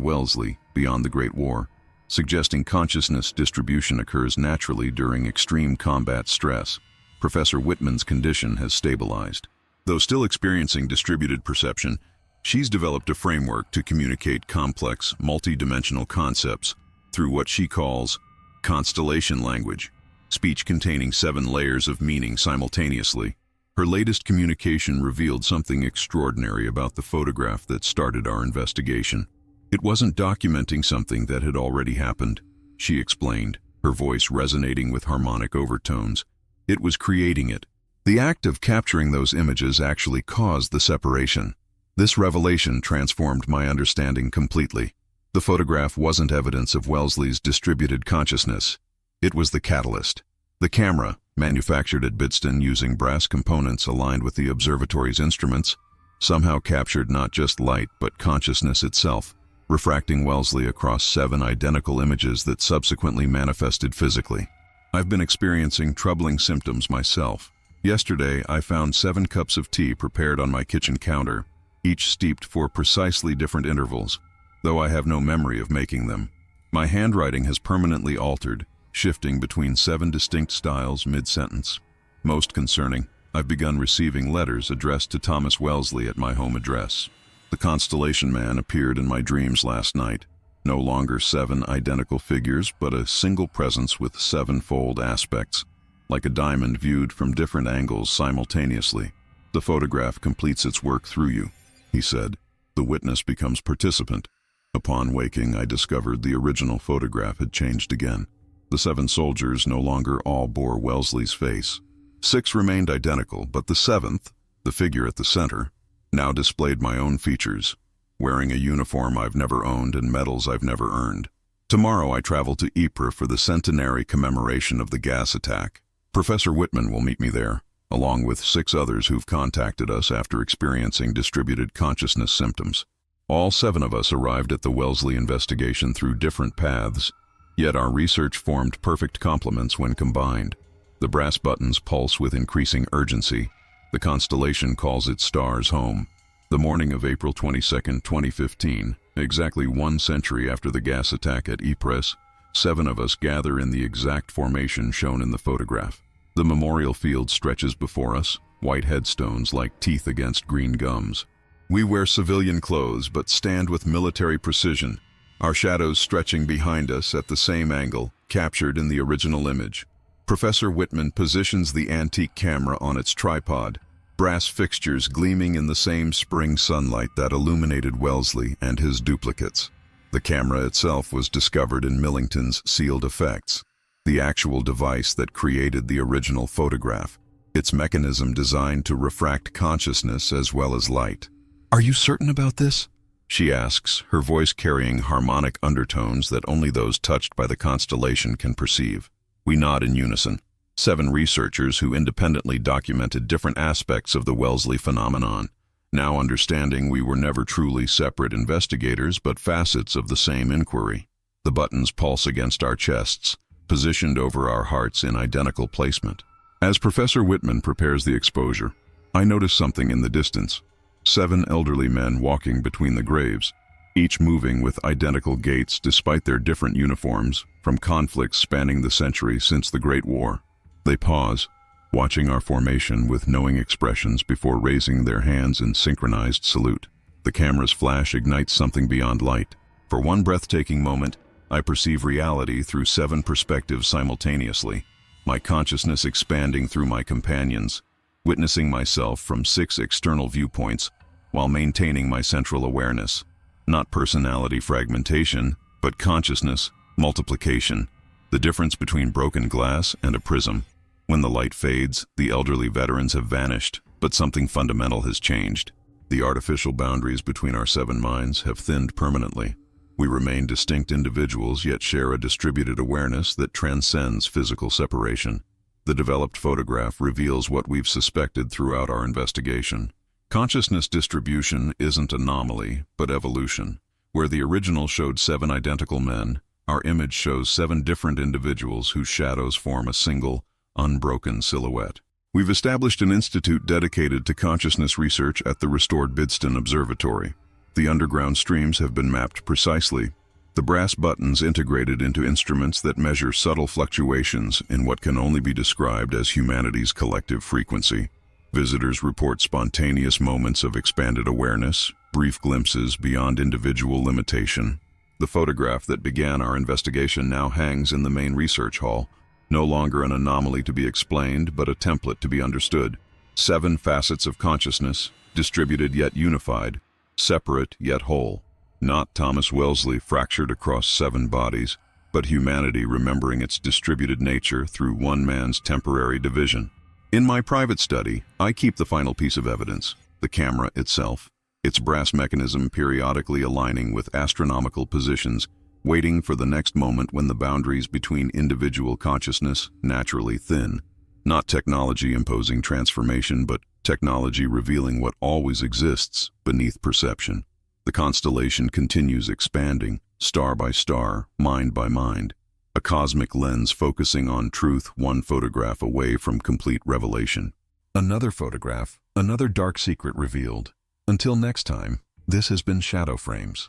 Wellesley, beyond the Great War, suggesting consciousness distribution occurs naturally during extreme combat stress. Professor Whitman's condition has stabilized. Though still experiencing distributed perception, she's developed a framework to communicate complex, multi-dimensional concepts through what she calls constellation language, speech containing 7 layers of meaning simultaneously. Her latest communication revealed something extraordinary about the photograph that started our investigation. It wasn't documenting something that had already happened, she explained, her voice resonating with harmonic overtones. It was creating it. The act of capturing those images actually caused the separation. This revelation transformed my understanding completely. The photograph wasn't evidence of Wellesley's distributed consciousness. It was the catalyst. The camera, manufactured at Bitston using brass components aligned with the observatory's instruments, somehow captured not just light but consciousness itself, refracting Wellesley across 7 identical images that subsequently manifested physically. I've been experiencing troubling symptoms myself. Yesterday, I found 7 cups of tea prepared on my kitchen counter, each steeped for precisely different intervals, though I have no memory of making them. My handwriting has permanently altered, shifting between 7 distinct styles mid-sentence. Most concerning, I've begun receiving letters addressed to Thomas Wellesley at my home address. The Constellation Man appeared in my dreams last night. No longer 7 identical figures, but a single presence with 7-fold aspects, like a diamond viewed from different angles simultaneously. The photograph completes its work through you, he said. The witness becomes participant. Upon waking, I discovered the original photograph had changed again. The 7 soldiers no longer all bore Wellesley's face. 6 remained identical, but the 7th, the figure at the center, now displayed my own features, wearing a uniform I've never owned and medals I've never earned. Tomorrow I travel to Ypres for the centenary commemoration of the gas attack. Professor Whitman will meet me there, along with 6 others who've contacted us after experiencing distributed consciousness symptoms. All 7 of us arrived at the Wellesley investigation through different paths, yet our research formed perfect complements when combined. The brass buttons pulse with increasing urgency. The constellation calls its stars home. The morning of April 22, 2015, exactly 1 century after the gas attack at Ypres, 7 of us gather in the exact formation shown in the photograph. The memorial field stretches before us, white headstones like teeth against green gums. We wear civilian clothes but stand with military precision, our shadows stretching behind us at the same angle, captured in the original image. Professor Whitman positions the antique camera on its tripod, brass fixtures gleaming in the same spring sunlight that illuminated Wellesley and his duplicates. The camera itself was discovered in Millington's sealed effects, the actual device that created the original photograph, its mechanism designed to refract consciousness as well as light. "Are you certain about this?" she asks, her voice carrying harmonic undertones that only those touched by the constellation can perceive. We nod in unison. 7 researchers who independently documented different aspects of the Wellesley phenomenon, now understanding we were never truly separate investigators but facets of the same inquiry. The buttons pulse against our chests, positioned over our hearts in identical placement. As Professor Whitman prepares the exposure, I notice something in the distance. 7 elderly men walking between the graves, each moving with identical gaits despite their different uniforms from conflicts spanning the century since the Great War. They pause, watching our formation with knowing expressions before raising their hands in synchronized salute. The camera's flash ignites something beyond light. For one breathtaking moment, I perceive reality through 7 perspectives simultaneously, my consciousness expanding through my companions, witnessing myself from 6 external viewpoints while maintaining my central awareness. Not personality fragmentation, but consciousness multiplication, the difference between broken glass and a prism. When the light fades, the elderly veterans have vanished, but something fundamental has changed. The artificial boundaries between our 7 minds have thinned permanently. We remain distinct individuals yet share a distributed awareness that transcends physical separation. The developed photograph reveals what we've suspected throughout our investigation. Consciousness distribution isn't anomaly, but evolution. Where the original showed 7 identical men, our image shows 7 different individuals whose shadows form a single, unbroken silhouette. We've established an institute dedicated to consciousness research at the restored Bidston Observatory. The underground streams have been mapped precisely, the brass buttons integrated into instruments that measure subtle fluctuations in what can only be described as humanity's collective frequency. Visitors report spontaneous moments of expanded awareness, brief glimpses beyond individual limitation. The photograph that began our investigation now hangs in the main research hall, no longer an anomaly to be explained, but a template to be understood. 7 facets of consciousness, distributed yet unified, separate yet whole. Not Thomas Wellesley fractured across 7 bodies, but humanity remembering its distributed nature through one man's temporary division. In my private study, I keep the final piece of evidence, the camera itself, its brass mechanism periodically aligning with astronomical positions, waiting for the next moment when the boundaries between individual consciousness naturally thin. Not technology imposing transformation, but technology revealing what always exists beneath perception. The constellation continues expanding, star by star, mind by mind. A cosmic lens focusing on truth, one photograph away from complete revelation. Another photograph, another dark secret revealed. Until next time, this has been Shadow Frames.